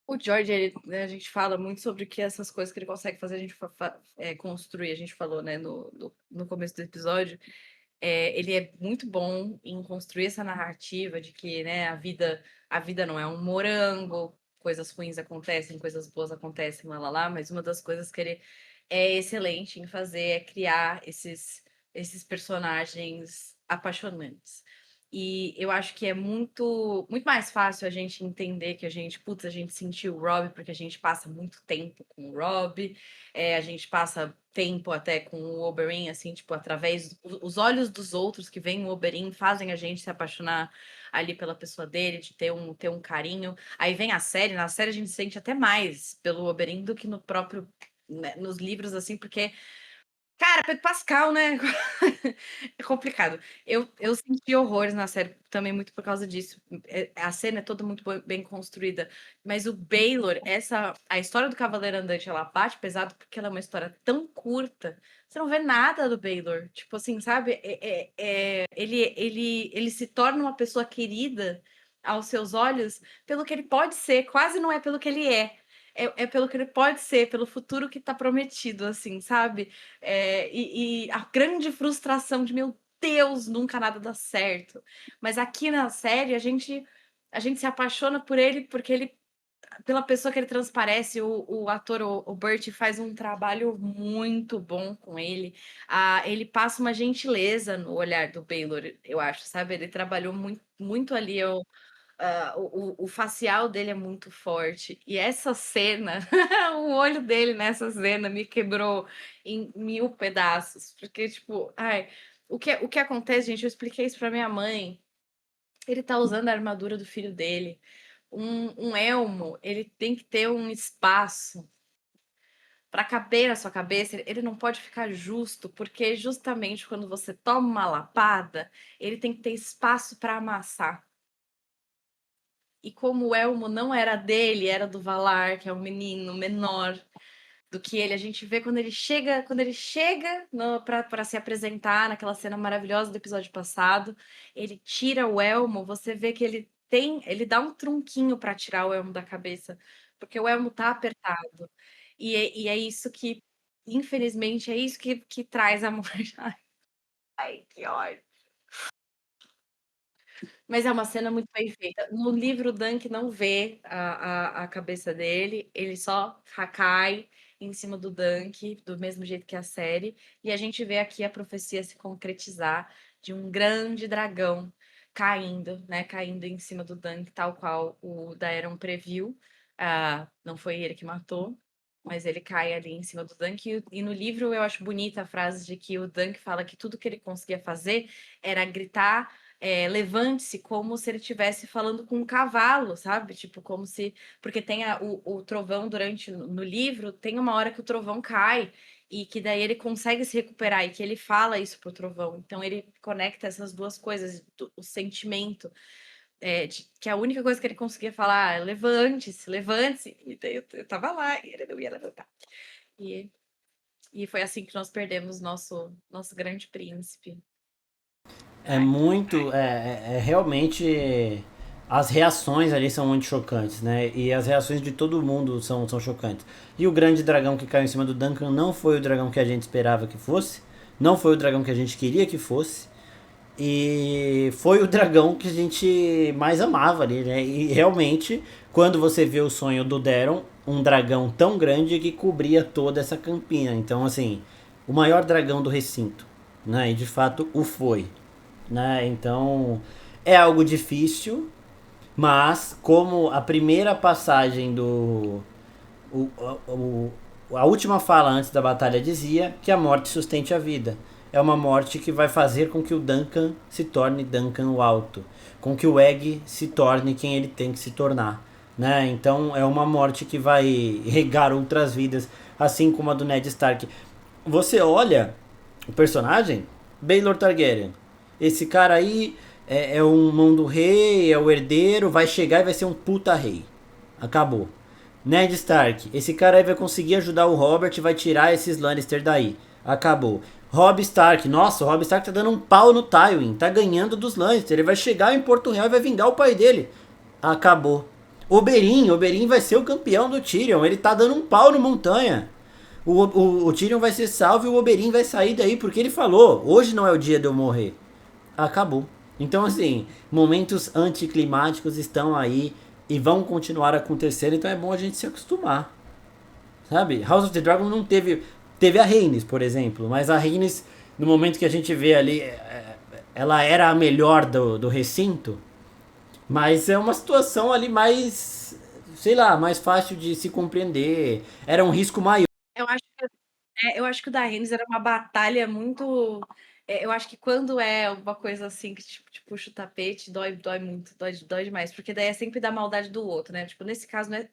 o George, ele, né, a gente fala muito sobre o que essas coisas que ele consegue fazer, a gente construir, a gente falou, né, no começo do episódio. Ele é muito bom em construir essa narrativa de que, né, a vida não é um morango, coisas ruins acontecem, coisas boas acontecem, lá, mas uma das coisas que ele é excelente em fazer é criar esses personagens apaixonantes. E eu acho que é muito mais fácil a gente entender que a gente sentiu o Rob porque a gente passa muito tempo com o Rob, a gente passa tempo até com o Oberyn, assim, tipo, através os olhos dos outros que veem o Oberyn fazem a gente se apaixonar ali pela pessoa dele, de ter um carinho. Aí vem a série, na série a gente sente até mais pelo Oberyn do que no próprio, né, nos livros, assim, porque cara, Pedro Pascal, né? É complicado. Eu senti horrores na série também muito por causa disso. A cena é toda muito bem construída, mas o Baylor, a história do Cavaleiro Andante, ela bate pesado porque ela é uma história tão curta. Você não vê nada do Baylor. Tipo assim, sabe? Ele se torna uma pessoa querida aos seus olhos pelo que ele pode ser, quase não é pelo que ele é. É pelo que ele pode ser, pelo futuro que tá prometido, assim, sabe? E a grande frustração de, meu Deus, nunca nada dá certo. Mas aqui na série, a gente se apaixona por ele porque pela pessoa que ele transparece, o ator, o Burt, faz um trabalho muito bom com ele. Ele passa uma gentileza no olhar do Baylor, eu acho, sabe? Ele trabalhou muito, muito ali. O facial dele é muito forte. E essa cena, o olho dele nessa cena me quebrou em mil pedaços. Porque, tipo, ai, o que acontece, gente? Eu expliquei isso pra minha mãe. Ele tá usando a armadura do filho dele. Um elmo, ele tem que ter um espaço para caber na sua cabeça. Ele não pode ficar justo, porque justamente quando você toma uma lapada, ele tem que ter espaço para amassar. E como o elmo não era dele, era do Valar, que é um menino menor do que ele, a gente vê quando ele chega para se apresentar naquela cena maravilhosa do episódio passado, ele tira o elmo, você vê que ele dá um trunquinho para tirar o elmo da cabeça, porque o elmo tá apertado. E é isso que, infelizmente, é isso que traz a morte. Ai, que ódio. Mas é uma cena muito bem feita. No livro, o Dunk não vê a cabeça dele, ele só cai em cima do Dunk, do mesmo jeito que a série, e a gente vê aqui a profecia se concretizar de um grande dragão caindo, né? Caindo em cima do Dunk, tal qual o Daeron previu. Não foi ele que matou, mas ele cai ali em cima do Dunk. E no livro eu acho bonita a frase de que o Dunk fala que tudo que ele conseguia fazer era gritar levante-se, como se ele estivesse falando com um cavalo, sabe? Tipo, como se. Porque tem o trovão no livro, tem uma hora que o trovão cai e que daí ele consegue se recuperar e que ele fala isso pro trovão. Então ele conecta essas duas coisas, o sentimento, que a única coisa que ele conseguia falar é levante-se, levante-se. E daí eu tava lá e ele não ia levantar. E, e foi assim que nós perdemos nosso grande príncipe. É Ai. muito. É realmente. As reações ali são muito chocantes, né? E as reações de todo mundo são chocantes. E o grande dragão que caiu em cima do Duncan não foi o dragão que a gente esperava que fosse. Não foi o dragão que a gente queria que fosse. E foi o dragão que a gente mais amava ali, né? E realmente, quando você vê o sonho do Daron, um dragão tão grande que cobria toda essa campina. Então, assim, o maior dragão do recinto, né? E de fato o foi, né? Então, é algo difícil, mas como a primeira passagem do o, o, a última fala antes da batalha dizia que a morte sustente a vida. É uma morte que vai fazer com que o Duncan se torne Duncan o Alto, com que o Egg se torne quem ele tem que se tornar. Né? Então é uma morte que vai regar outras vidas, assim como a do Ned Stark. Você olha o personagem, Baelor Targaryen. Esse cara aí é um mão do rei, é o herdeiro, vai chegar e vai ser um puta rei. Acabou. Ned Stark, esse cara aí vai conseguir ajudar o Robert e vai tirar esses Lannister daí. Acabou. Robb Stark, nossa, o Robb Stark tá dando um pau no Tywin, tá ganhando dos Lannister, ele vai chegar em Porto Real e vai vingar o pai dele. Acabou. Oberyn vai ser o campeão do Tyrion, ele tá dando um pau no Montanha. O Tyrion vai ser salvo e o Oberyn vai sair daí porque ele falou: hoje não é o dia de eu morrer. Acabou. Então, assim, momentos anticlimáticos estão aí e vão continuar acontecendo, então é bom a gente se acostumar. Sabe? House of the Dragon não teve. Teve a Rhaenys, por exemplo, mas a Rhaenys, no momento que a gente vê ali, ela era a melhor do recinto, mas é uma situação ali mais, sei lá, mais fácil de se compreender. Era um risco maior. Eu acho que, eu acho que o da Rennes era uma batalha muito. Eu acho que quando é uma coisa assim que tipo, te puxa o tapete, dói muito, dói demais, porque daí é sempre da maldade do outro, né? Tipo, nesse caso não é,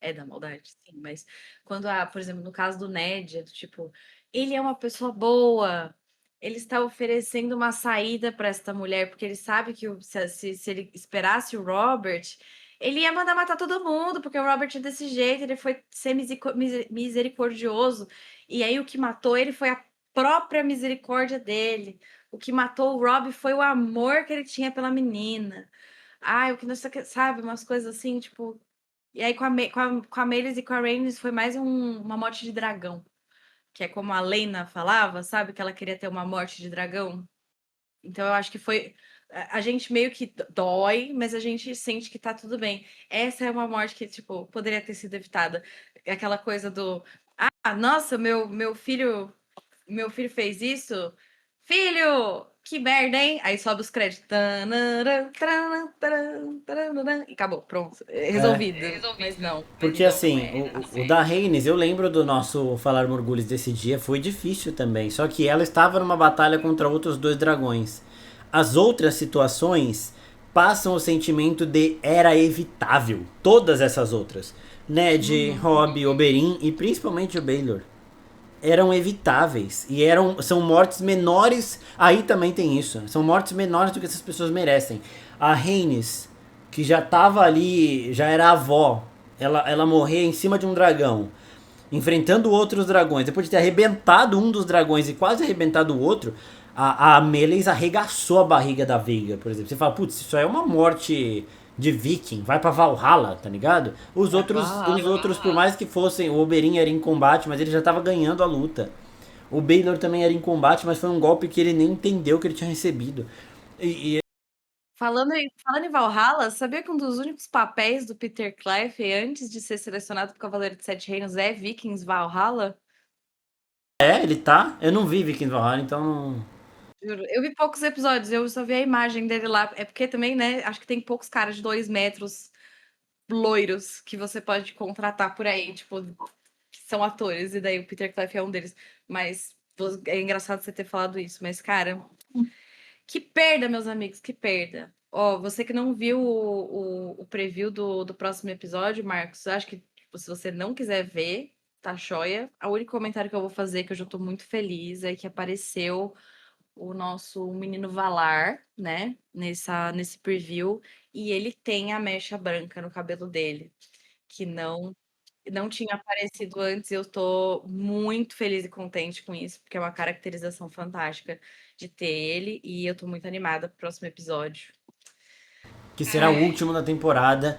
é da maldade, sim, mas quando por exemplo, no caso do Ned, é do tipo, ele é uma pessoa boa, ele está oferecendo uma saída para esta mulher, porque ele sabe que se ele esperasse o Robert, ele ia mandar matar todo mundo, porque o Robert é desse jeito, ele foi ser misericordioso. E aí o que matou ele foi a própria misericórdia dele. O que matou o Rob foi o amor que ele tinha pela menina. Ai, o que não sei, sabe, umas coisas assim, tipo. E aí com a Meleys e com a Rhaenys foi mais uma morte de dragão. Que é como a Lena falava, sabe? Que ela queria ter uma morte de dragão. Então eu acho que foi. A gente meio que dói, mas a gente sente que tá tudo bem. Essa é uma morte que, tipo, poderia ter sido evitada. Aquela coisa do. Ah, nossa, meu filho fez isso. Filho! Que merda, hein? Aí sobe os créditos. Tanana, tanana, tanana, tanana, e acabou, pronto. É, Resolvido. Mas não, porque não assim, é o assim. da Rhaenys, eu lembro do nosso Falar Morgulhos desse dia, foi difícil também. Só que ela estava numa batalha contra outros dois dragões. As outras situações passam o sentimento de era evitável. Todas essas outras. Ned, Uhum. Robb, Oberyn e principalmente o Baelor eram evitáveis e são mortes menores. Aí também tem isso, são mortes menores do que essas pessoas merecem. A Rhaenys, que já tava ali, já era avó, ela morrer em cima de um dragão, enfrentando outros dragões, depois de ter arrebentado um dos dragões e quase arrebentado o outro. A Meleys arregaçou a barriga da Veiga, por exemplo. Você fala, putz, isso aí é uma morte de viking, vai pra Valhalla, tá ligado? Vai pra Os outros, por mais que fossem, o Oberyn era em combate, mas ele já tava ganhando a luta. O Baelor também era em combate, mas foi um golpe que ele nem entendeu que ele tinha recebido. E Falando em Valhalla, sabia que um dos únicos papéis do Peter Clef antes de ser selecionado para o Cavaleiro de Sete Reinos é Vikings Valhalla? ele tá. Eu não vi Vikings Valhalla, então não. Juro. Eu vi poucos episódios, eu só vi a imagem dele lá. É porque também, né? Acho que tem poucos caras de 2 metros loiros que você pode contratar por aí, tipo, que são atores, e daí o Peter Clef é um deles. Mas é engraçado você ter falado isso, mas, cara, que perda, meus amigos, que perda. Ó, você que não viu o preview do próximo episódio, Marcos, eu acho que tipo, se você não quiser ver, tá joia. O único comentário que eu vou fazer, que eu já tô muito feliz, é que apareceu o nosso menino Valar, né, nesse preview, e ele tem a mecha branca no cabelo dele, que não tinha aparecido antes, e eu tô muito feliz e contente com isso, porque é uma caracterização fantástica de ter ele, e eu tô muito animada pro próximo episódio. Que será o último da temporada.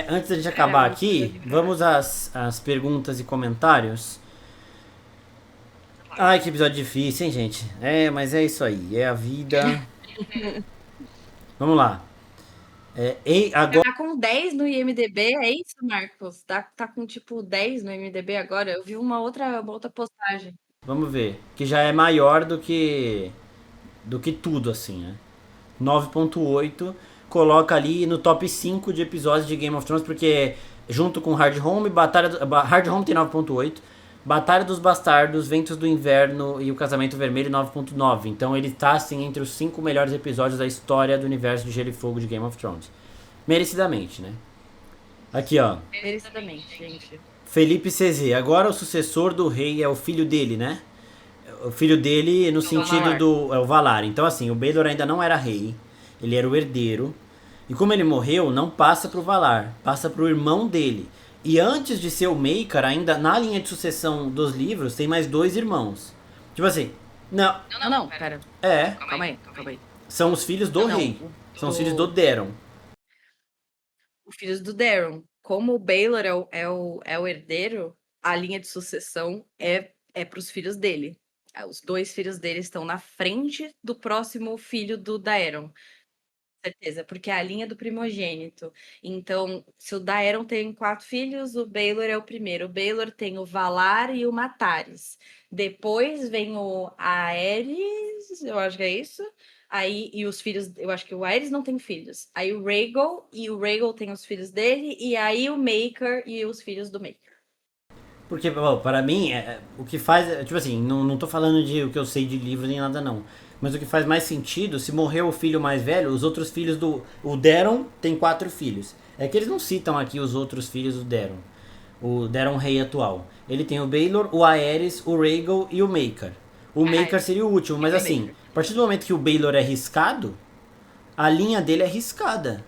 Antes da gente É a acabar última da aqui, temporada. vamos às perguntas e comentários. Ai, que episódio difícil, hein, gente? Mas é isso aí. É a vida. Vamos lá. Agora, Tá com 10 no IMDb, é isso, Marcos? Tá com tipo 10 no IMDb agora? Eu vi uma outra postagem. vamos ver. Que já é maior do que tudo, assim, né? 9.8 coloca ali no top 5 de episódios de Game of Thrones, porque junto com Hard Home, Hard Home tem 9.8, Batalha dos Bastardos, Ventos do Inverno e O Casamento Vermelho 9.9. Então ele tá assim entre os 5 melhores episódios da história do universo de Gelo e Fogo de Game of Thrones. Merecidamente, né? Aqui, ó. Merecidamente, gente. Felipe CZ. Agora o sucessor do rei é o filho dele, né? O filho dele no É o sentido Valar. do é o Valar. Então assim, o Baelor ainda não era rei, ele era o herdeiro. E como ele morreu, não passa pro Valar, passa pro irmão dele. E antes de ser o Maekar, ainda na linha de sucessão dos livros, tem mais dois irmãos. Tipo assim, não, Não, não, pera. é, Calma aí, calma aí. são os filhos do Não, rei. São os filhos do Daeron. o filho do Daron. Como o Baelor é o herdeiro, a linha de sucessão é para os filhos dele. Os dois filhos dele estão na frente do próximo filho do Daeron. Certeza, porque é a linha do primogênito. Então, se o Daeron tem 4 filhos, o Baelor é o primeiro. O Baelor tem o Valar e o Mataris. Depois vem o Aerys, eu acho que é isso. Aí, e os filhos, eu acho que o Aerys não tem filhos. Aí o Rhaegal, e o Rhaegal tem os filhos dele. E aí o Maker e os filhos do Maker. Porque, bom, para mim, o que faz. Tipo assim, não tô falando de o que eu sei de livro nem nada, não. Mas o que faz mais sentido, se morreu o filho mais velho, os outros filhos do. O Daron tem 4 filhos. É que eles não citam aqui os outros filhos do Daron. O Daron rei atual. Ele tem o Baelor, o Aerys, o Rhaegal e o Maekar. O Ah, Maekar seria o último, mas e o assim, Maker. a partir do momento que o Baelor é riscado, a linha dele é riscada.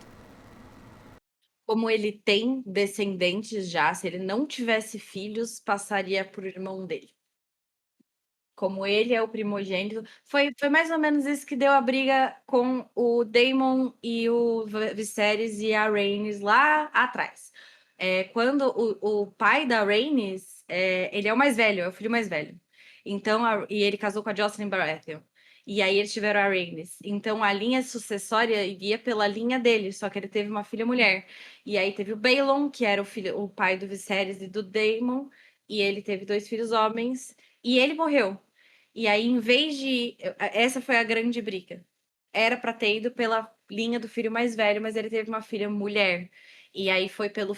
Como ele tem descendentes já, se ele não tivesse filhos, passaria por irmão dele. Como ele é o primogênito, foi mais ou menos isso que deu a briga com o Daemon e o Viserys e a Rhaenys lá atrás. Quando o pai da Rhaenys, ele é o mais velho, é o filho mais velho. Então, e ele casou com a Jocelyn Baratheon. E aí eles tiveram a Rhaenys. Então a linha sucessória iria pela linha dele, só que ele teve uma filha mulher. E aí teve o Baelon, que era o pai do Viserys e do Daemon, e ele teve 2 filhos homens, e ele morreu. E aí, em vez de. Essa foi a grande briga. Era para ter ido pela linha do filho mais velho, mas ele teve uma filha mulher. E aí foi pelo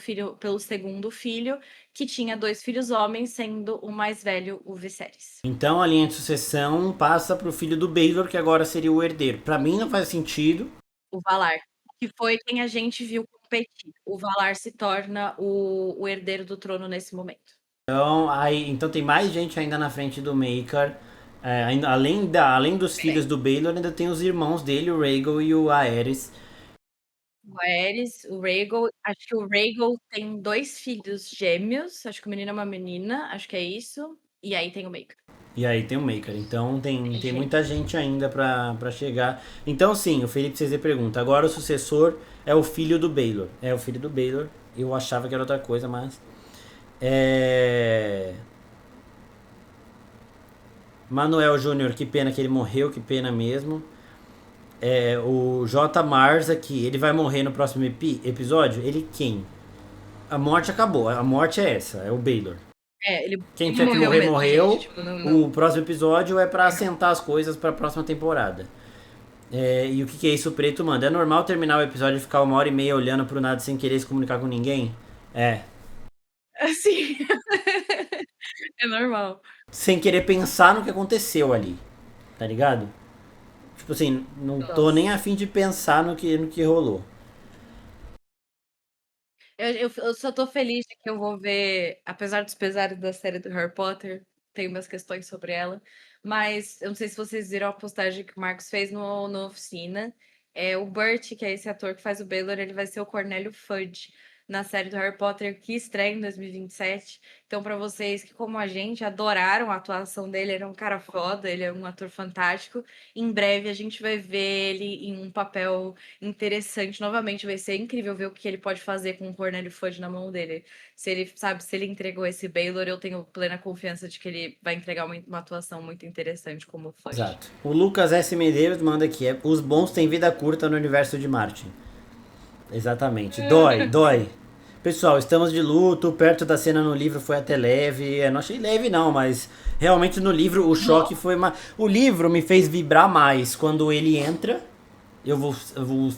segundo filho, que tinha 2 filhos homens, sendo o mais velho o Viserys. Então a linha de sucessão passa pro filho do Baelor, que agora seria o herdeiro. Pra mim não faz sentido. O Valar, que foi quem a gente viu competir. O Valar se torna o herdeiro do trono nesse momento. Então tem mais gente ainda na frente do Maker. Além dos filhos Tem. do Baelor, ainda tem os irmãos dele, o Rhaegal e o Aerys. O Aerys, o Rhaegal, acho que o Rhaegal tem 2 filhos gêmeos, acho que o menino é uma menina, acho que é isso. E aí tem o Maker. E aí tem o Maker. Então tem muita Gente, gente ainda pra chegar. Então sim, o Felipe CZ pergunta. Agora o sucessor é o filho do Baelor. É o filho do Baelor. Eu achava que era outra coisa, mas... É... Manuel Júnior, que pena que ele morreu, que pena mesmo. O J. Mars aqui, ele vai morrer no próximo episódio? Ele quem? A morte acabou, a morte é essa, é o Baylor. ele, Quem ele tiver que morreu morrer, mesmo, gente. morreu. Tipo, não, O não. próximo episódio é pra assentar as coisas pra próxima temporada. E o que é isso, o Preto manda? É normal terminar o episódio e ficar 1h30 olhando pro nada sem querer se comunicar com ninguém? É. Assim, é normal. Sem querer pensar no que aconteceu ali, tá ligado? Tipo assim, não tô nem Nossa. afim de pensar no que rolou. Eu só tô feliz de que eu vou ver, apesar dos pesares da série do Harry Potter, tenho minhas questões sobre ela, mas eu não sei se vocês viram a postagem que o Marcos fez no Oficina. O Bert, que é esse ator que faz o Baylor, ele vai ser o Cornélio Fudge na série do Harry Potter que estreia em 2027. Então, para vocês que, como a gente, adoraram a atuação dele, ele é um cara foda, ele é um ator fantástico. Em breve a gente vai ver ele em um papel interessante novamente. Vai ser incrível ver o que ele pode fazer com o Cornélio Fudge na mão dele. Se ele, sabe, se ele entregou esse Baylor, eu tenho plena confiança de que ele vai entregar uma atuação muito interessante como o Fudge. Exato. O Lucas S. Medeiros manda aqui: os bons têm vida curta no universo de Martin. Exatamente. Dói, dói. Pessoal, estamos de luto, perto da cena no livro foi até leve. Não achei leve não, mas realmente no livro o choque foi mais... O livro me fez vibrar mais quando ele entra. Eu vou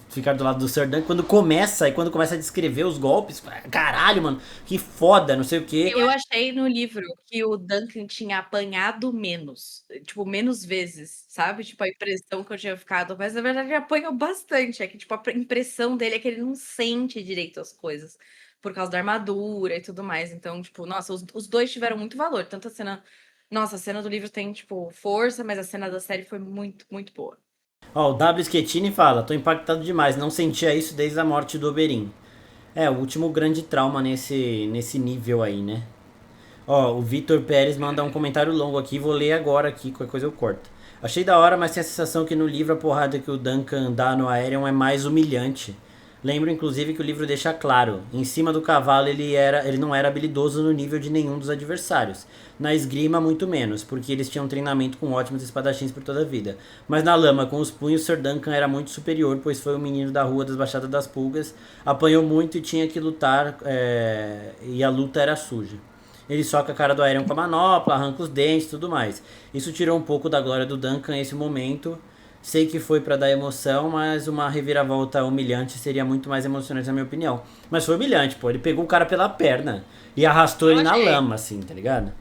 ficar do lado do Sir Duncan. Quando começa a descrever os golpes, caralho, mano, que foda, não sei o quê. Eu achei no livro que o Duncan tinha apanhado menos, tipo, menos vezes, sabe? Tipo, a impressão que eu tinha ficado, mas na verdade ele apanhou bastante. É que, tipo, a impressão dele é que ele não sente direito as coisas por causa da armadura e tudo mais. Então, tipo, nossa, os dois tiveram muito valor. Tanto a cena. Nossa, a cena do livro tem, tipo, força, mas a cena da série foi muito, muito boa. Ó, o W. Schettini fala: tô impactado demais, não sentia isso desde a morte do Oberyn. É, o último grande trauma nesse nível aí, né? Ó, o Vitor Pérez manda um comentário longo aqui, vou ler agora aqui, qualquer coisa eu corto. Achei da hora, mas tenho a sensação que no livro a porrada que o Duncan dá no Aerion é mais humilhante. Lembro inclusive que o livro deixa claro, em cima do cavalo ele não era habilidoso no nível de nenhum dos adversários. Na esgrima muito menos, porque eles tinham treinamento com ótimos espadachins por toda a vida. Mas na lama com os punhos, Sir Duncan era muito superior, pois foi um menino da rua das Baixadas das Pulgas, apanhou muito e tinha que lutar, e a luta era suja. Ele soca a cara do Aerion com a manopla, arranca os dentes e tudo mais. Isso tirou um pouco da glória do Duncan nesse momento. Sei que foi pra dar emoção, mas uma reviravolta humilhante seria muito mais emocionante, na minha opinião. Mas foi humilhante, pô. Ele pegou o cara pela perna e arrastou Eu ele na achei. lama, assim, tá ligado?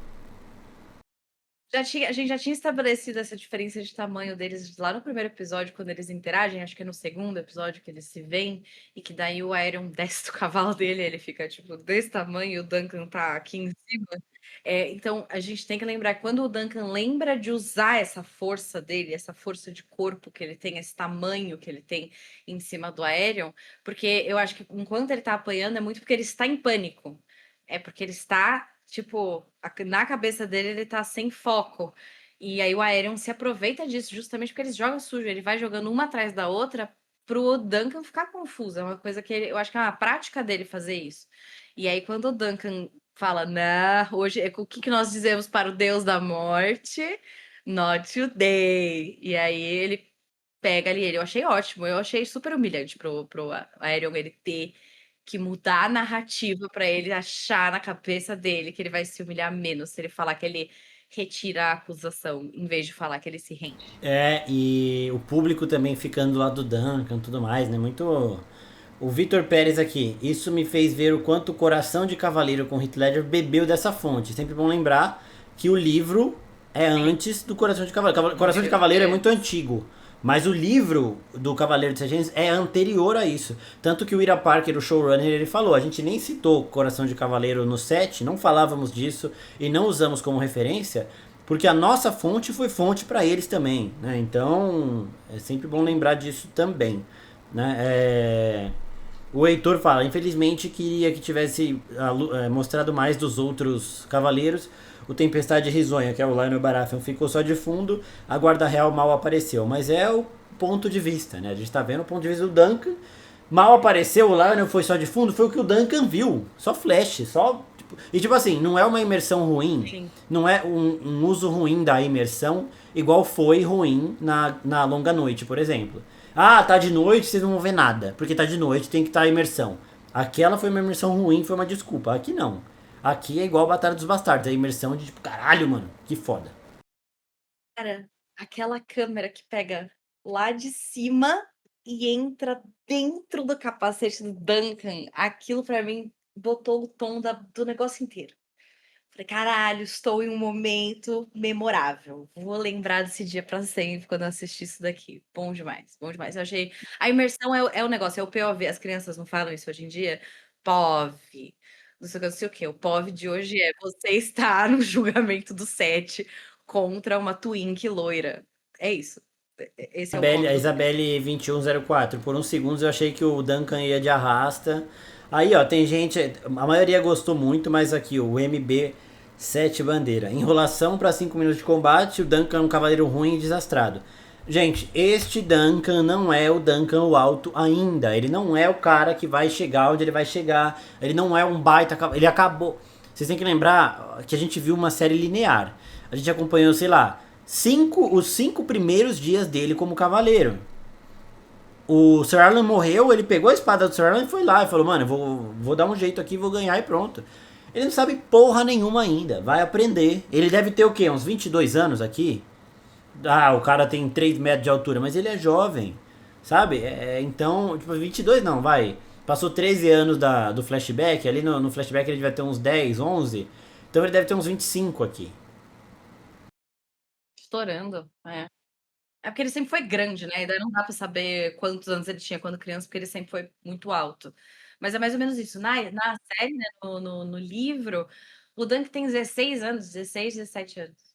A gente já tinha estabelecido essa diferença de tamanho deles lá no primeiro episódio, quando eles interagem, acho que é no segundo episódio que eles se veem, e que daí o Aerion desce do cavalo dele, ele fica tipo desse tamanho e o Duncan tá aqui em cima. Então a gente tem que lembrar, quando o Duncan lembra de usar essa força dele, essa força de corpo que ele tem, esse tamanho que ele tem em cima do Aerion, porque eu acho que enquanto ele tá apanhando é muito porque ele está em pânico. É porque ele está, tipo, na cabeça dele ele tá sem foco. E aí o Aerion se aproveita disso justamente porque eles jogam sujo. Ele vai jogando uma atrás da outra pro Duncan ficar confuso. É uma coisa que eu acho que é uma prática dele fazer isso. E aí quando o Duncan fala, nah, hoje, o que nós dizemos para o Deus da Morte? Not today. E aí ele pega ali ele. Eu achei ótimo. Eu achei super humilhante pro Aerion ele ter que mudar a narrativa para ele achar na cabeça dele que ele vai se humilhar menos se ele falar que ele retira a acusação, em vez de falar que ele se rende. E o público também ficando do lado do Duncan e tudo mais, né? Muito. O Vitor Pérez aqui. Isso me fez ver o quanto o Coração de Cavaleiro com Heath Ledger bebeu dessa fonte. Sempre bom lembrar que o livro é antes do Coração de Cavaleiro. Coração de Cavaleiro é muito antigo. Mas o livro do Cavaleiro de Sete Gênesis é anterior a isso. Tanto que o Ira Parker, o showrunner, ele falou: a gente nem citou Coração de Cavaleiro no set, não falávamos disso e não usamos como referência, porque a nossa fonte foi fonte para eles também. Né? Então é sempre bom lembrar disso também. Né? O Heitor fala: infelizmente queria que tivesse mostrado mais dos outros cavaleiros. O Tempestade Risonha, que é o Lionel Baratheon, ficou só de fundo. A Guarda Real mal apareceu. Mas é o ponto de vista, né? A gente tá vendo o ponto de vista do Duncan. Mal apareceu, o Lionel foi só de fundo. Foi o que o Duncan viu. Só flash, só... E tipo assim, não é uma imersão ruim. Sim. Não é um uso ruim da imersão, igual foi ruim na Longa Noite, por exemplo. Ah, tá de noite, vocês não vão ver nada. Porque tá de noite, tem que estar imersão. Aquela foi uma imersão ruim, foi uma desculpa. Aqui não. Aqui é igual a Batalha dos Bastardos. É a imersão de tipo, caralho, mano, que foda. Cara, aquela câmera que pega lá de cima e entra dentro do capacete do Duncan, aquilo pra mim botou o tom do negócio inteiro. Falei, caralho, estou em um momento memorável. Vou lembrar desse dia pra sempre quando eu assistir isso daqui. Bom demais, bom demais. Eu achei. A imersão é o negócio, é o POV. As crianças não falam isso hoje em dia? POV. Não sei o que. O POV de hoje é você estar no julgamento do set contra uma twink loira. É isso. Esse é o POV A do set. Isabelle 2104. Por uns segundos eu achei que o Duncan ia de arrasta. Aí, ó, tem gente, a maioria gostou muito, mas aqui, o MB 7 bandeira. Enrolação para 5 minutos de combate, o Duncan é um cavaleiro ruim e desastrado. Gente, este Duncan não é o Duncan o alto ainda. Ele não é o cara que vai chegar onde ele vai chegar. Ele não é um baita. Ele acabou. Vocês têm que lembrar que a gente viu uma série linear. A gente acompanhou, sei lá, os 5 primeiros dias dele como cavaleiro. O Sir Alan morreu, ele pegou a espada do Sir Alan e foi lá e falou: Mano, eu vou dar um jeito aqui, vou ganhar e pronto. Ele não sabe porra nenhuma ainda, vai aprender. Ele deve ter o quê? Uns 22 anos aqui? Ah, o cara tem 3 metros de altura, mas ele é jovem, sabe? Então, tipo, 22 não, vai. Passou 13 anos do flashback, ali no flashback ele vai ter uns 10, 11. Então ele deve ter uns 25 aqui. Estourando, é. É porque ele sempre foi grande, né, e daí não dá pra saber quantos anos ele tinha quando criança, porque ele sempre foi muito alto. Mas é mais ou menos isso. Na série, né, no livro, o Dunk tem 16 anos, 16, 17 anos.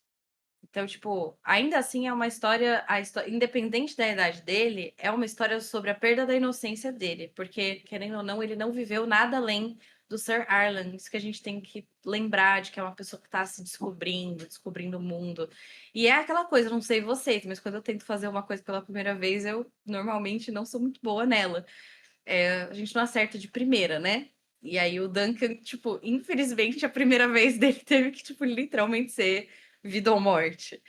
Então, tipo, ainda assim é uma história, independente da idade dele, é uma história sobre a perda da inocência dele, porque, querendo ou não, ele não viveu nada além do Sir Arlan. Isso que a gente tem que lembrar de que é uma pessoa que tá se descobrindo, descobrindo o mundo. E é aquela coisa, não sei vocês, mas quando eu tento fazer uma coisa pela primeira vez, eu normalmente não sou muito boa nela. A gente não acerta de primeira, né? E aí o Duncan, tipo, infelizmente a primeira vez dele teve que, tipo, literalmente ser vida ou morte.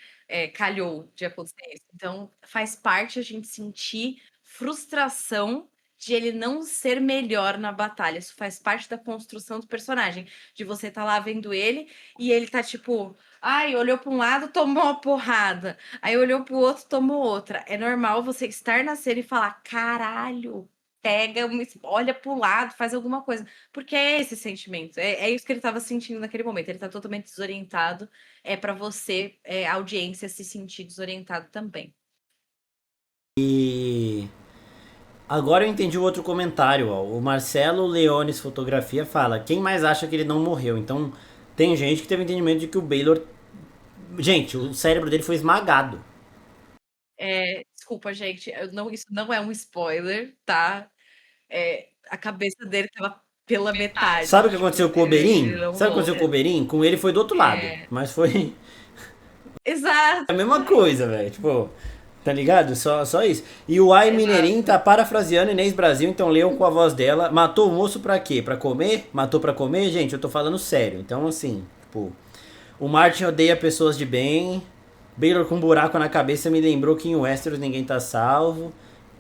Calhou de acontecer isso. Então faz parte a gente sentir frustração de ele não ser melhor na batalha. Isso faz parte da construção do personagem. De você estar lá vendo ele e ele tá tipo, ai, olhou para um lado, tomou uma porrada. Aí olhou para o outro, tomou outra. É normal você estar na cena e falar, caralho, pega, olha pro lado, faz alguma coisa. Porque é esse sentimento, é isso que ele estava sentindo naquele momento. Ele está totalmente desorientado. É para você, a audiência, se sentir desorientado também. E agora eu entendi o outro comentário, ó. O Marcelo Leones Fotografia fala: quem mais acha que ele não morreu? Então tem gente que teve entendimento de que o Baylor. Gente, o cérebro dele foi esmagado. Desculpa, gente, isso não é um spoiler, tá? A cabeça dele tava pela metade, Sabe o que tipo, aconteceu com o ele Oberyn? não Sabe o que aconteceu com o morre. Oberyn? Com ele foi do outro lado. É, Mas foi exato. a mesma coisa, velho. Tipo, tá ligado? Só isso. E o Ai Mineirinho Exato. tá parafraseando Inês Brasil, então leiam com a voz dela. Matou o moço pra quê? Pra comer? Matou pra comer? Gente, eu tô falando sério. Então, assim, tipo, o Martin odeia pessoas de bem. Baylor com um buraco na cabeça me lembrou que em Westeros ninguém tá salvo.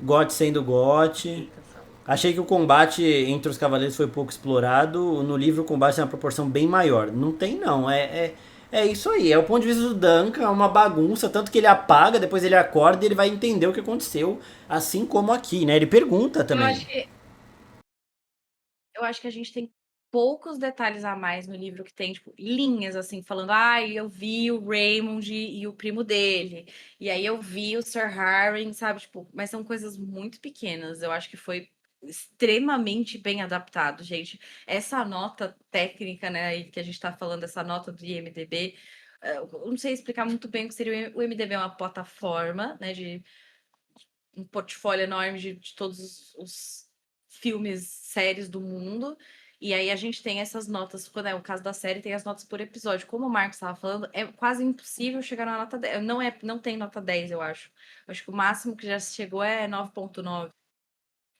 Got sendo Got. Eita, só. Achei que o combate entre os cavaleiros foi pouco explorado. No livro o combate é uma proporção bem maior. Não tem não, é isso aí. É o ponto de vista do Duncan, é uma bagunça, tanto que ele apaga, depois ele acorda e ele vai entender o que aconteceu, assim como aqui, né? Ele pergunta Eu também. acho que eu acho que a gente tem poucos detalhes a mais no livro que tem, tipo, linhas assim, falando: "Ai, eu vi o Raymond e o primo dele, e aí eu vi o Sir Harry", sabe, tipo, mas são coisas muito pequenas. Eu acho que foi extremamente bem adaptado, gente. Essa nota técnica, né, aí que a gente tá falando, essa nota do IMDb, eu não sei explicar muito bem o que seria o IMDb. É uma plataforma, né, de um portfólio enorme de todos os filmes, séries do mundo. E aí a gente tem essas notas, quando é o caso da série, tem as notas por episódio. Como o Marcos estava falando, é quase impossível chegar na nota 10. Não tem nota 10, eu acho. Acho que o máximo que já chegou é 9,9.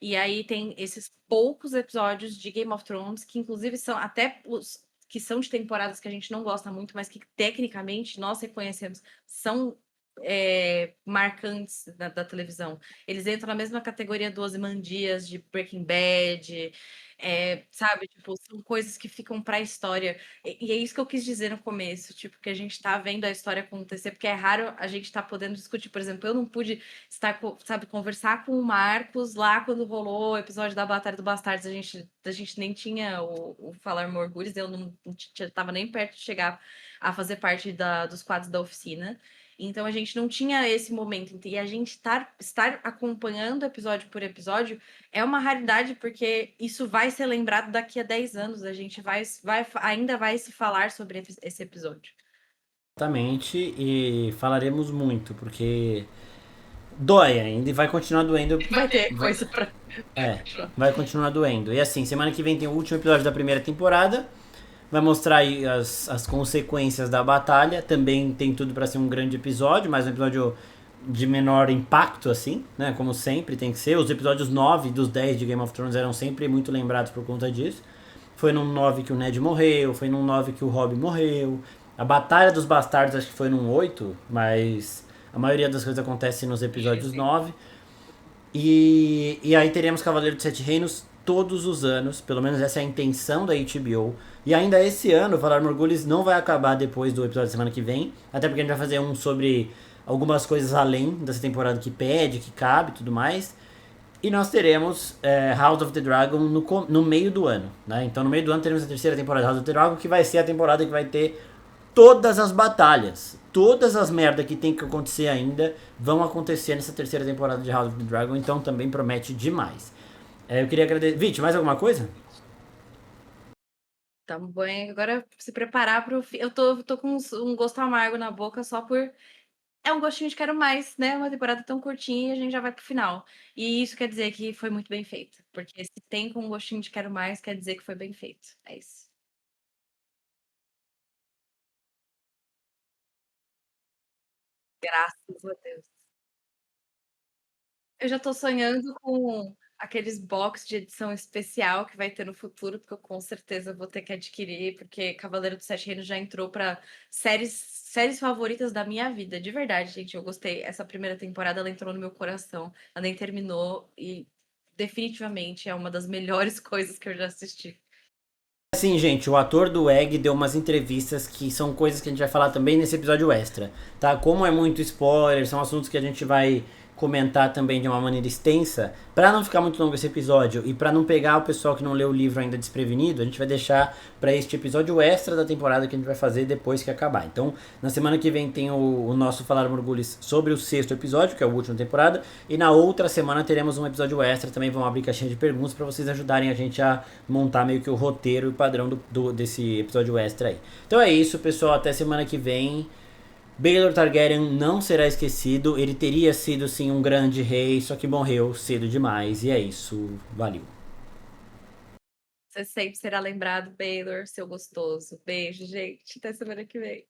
E aí tem esses poucos episódios de Game of Thrones, que inclusive são até os que são de temporadas que a gente não gosta muito, mas que tecnicamente nós reconhecemos, são marcantes da televisão. Eles entram na mesma categoria do Ozymandias, de Breaking Bad, sabe? Tipo, são coisas que ficam para a história. E é isso que eu quis dizer no começo, tipo, que a gente tá vendo a história acontecer, porque é raro a gente tá podendo discutir. Por exemplo, eu não pude estar, sabe, conversar com o Marcos lá quando rolou o episódio da Batalha do Bastardos. A gente nem tinha o Falar Morgulhos, eu não estava nem perto de chegar a fazer parte dos quadros da oficina. Então a gente não tinha esse momento. E a gente estar acompanhando episódio por episódio é uma raridade, porque isso vai ser lembrado daqui a 10 anos. A gente ainda vai se falar sobre esse episódio. Exatamente, e falaremos muito, porque Dói ainda e vai continuar doendo. Vai ter vai- coisa pra é, continuar. vai continuar doendo. E assim, semana que vem tem o último episódio da primeira temporada. Vai mostrar aí as consequências da batalha. Também tem tudo pra ser um grande episódio, mas um episódio de menor impacto, assim, né? Como sempre tem que ser. Os episódios 9 dos 10 de Game of Thrones eram sempre muito lembrados por conta disso. Foi num 9 que o Ned morreu, foi num 9 que o Robb morreu. A Batalha dos Bastardos acho que foi num 8, mas a maioria das coisas acontece nos episódios 9. E aí teremos Cavaleiro dos Sete Reinos todos os anos, pelo menos essa é a intenção da HBO. E ainda esse ano, o Valar Morghulis não vai acabar depois do episódio da semana que vem, até porque a gente vai fazer um sobre algumas coisas além dessa temporada que pede, que cabe e tudo mais. E nós teremos House of the Dragon no meio do ano, né? Então no meio do ano teremos a terceira temporada de House of the Dragon, que vai ser a temporada que vai ter todas as batalhas. Todas as merdas que tem que acontecer ainda vão acontecer nessa terceira temporada de House of the Dragon, então também promete demais. Eu queria agradecer. Vit, mais alguma coisa? Tá bem, agora se preparar pro fim. Eu tô com um gosto amargo na boca só por. É um gostinho de quero mais, né? Uma temporada tão curtinha e a gente já vai pro final. E isso quer dizer que foi muito bem feito. Porque se tem com um gostinho de quero mais, quer dizer que foi bem feito. É isso. Graças a Deus. Eu já tô sonhando com aqueles box de edição especial que vai ter no futuro, porque eu com certeza vou ter que adquirir, porque Cavaleiro dos Sete Reinos já entrou para séries favoritas da minha vida, de verdade, gente. Eu gostei. Essa primeira temporada ela entrou no meu coração, ela nem terminou e definitivamente é uma das melhores coisas que eu já assisti. Assim, gente, o ator do Egg deu umas entrevistas que são coisas que a gente vai falar também nesse episódio extra, tá? Como é muito spoiler, são assuntos que a gente vai comentar também de uma maneira extensa, pra não ficar muito longo esse episódio e pra não pegar o pessoal que não leu o livro ainda desprevenido, a gente vai deixar pra este episódio extra da temporada que a gente vai fazer depois que acabar. Então, na semana que vem tem o nosso Falar Morgulhos sobre o sexto episódio, que é o último da temporada, e na outra semana teremos um episódio extra, também vamos abrir caixinha de perguntas pra vocês ajudarem a gente a montar meio que o roteiro e o padrão desse episódio extra aí. Então é isso, pessoal. Até semana que vem. Baelor Targaryen não será esquecido. Ele teria sido sim um grande rei, só que morreu cedo demais. E é isso. Valeu. Você sempre será lembrado, Baylor, seu gostoso. Beijo, gente. Até semana que vem.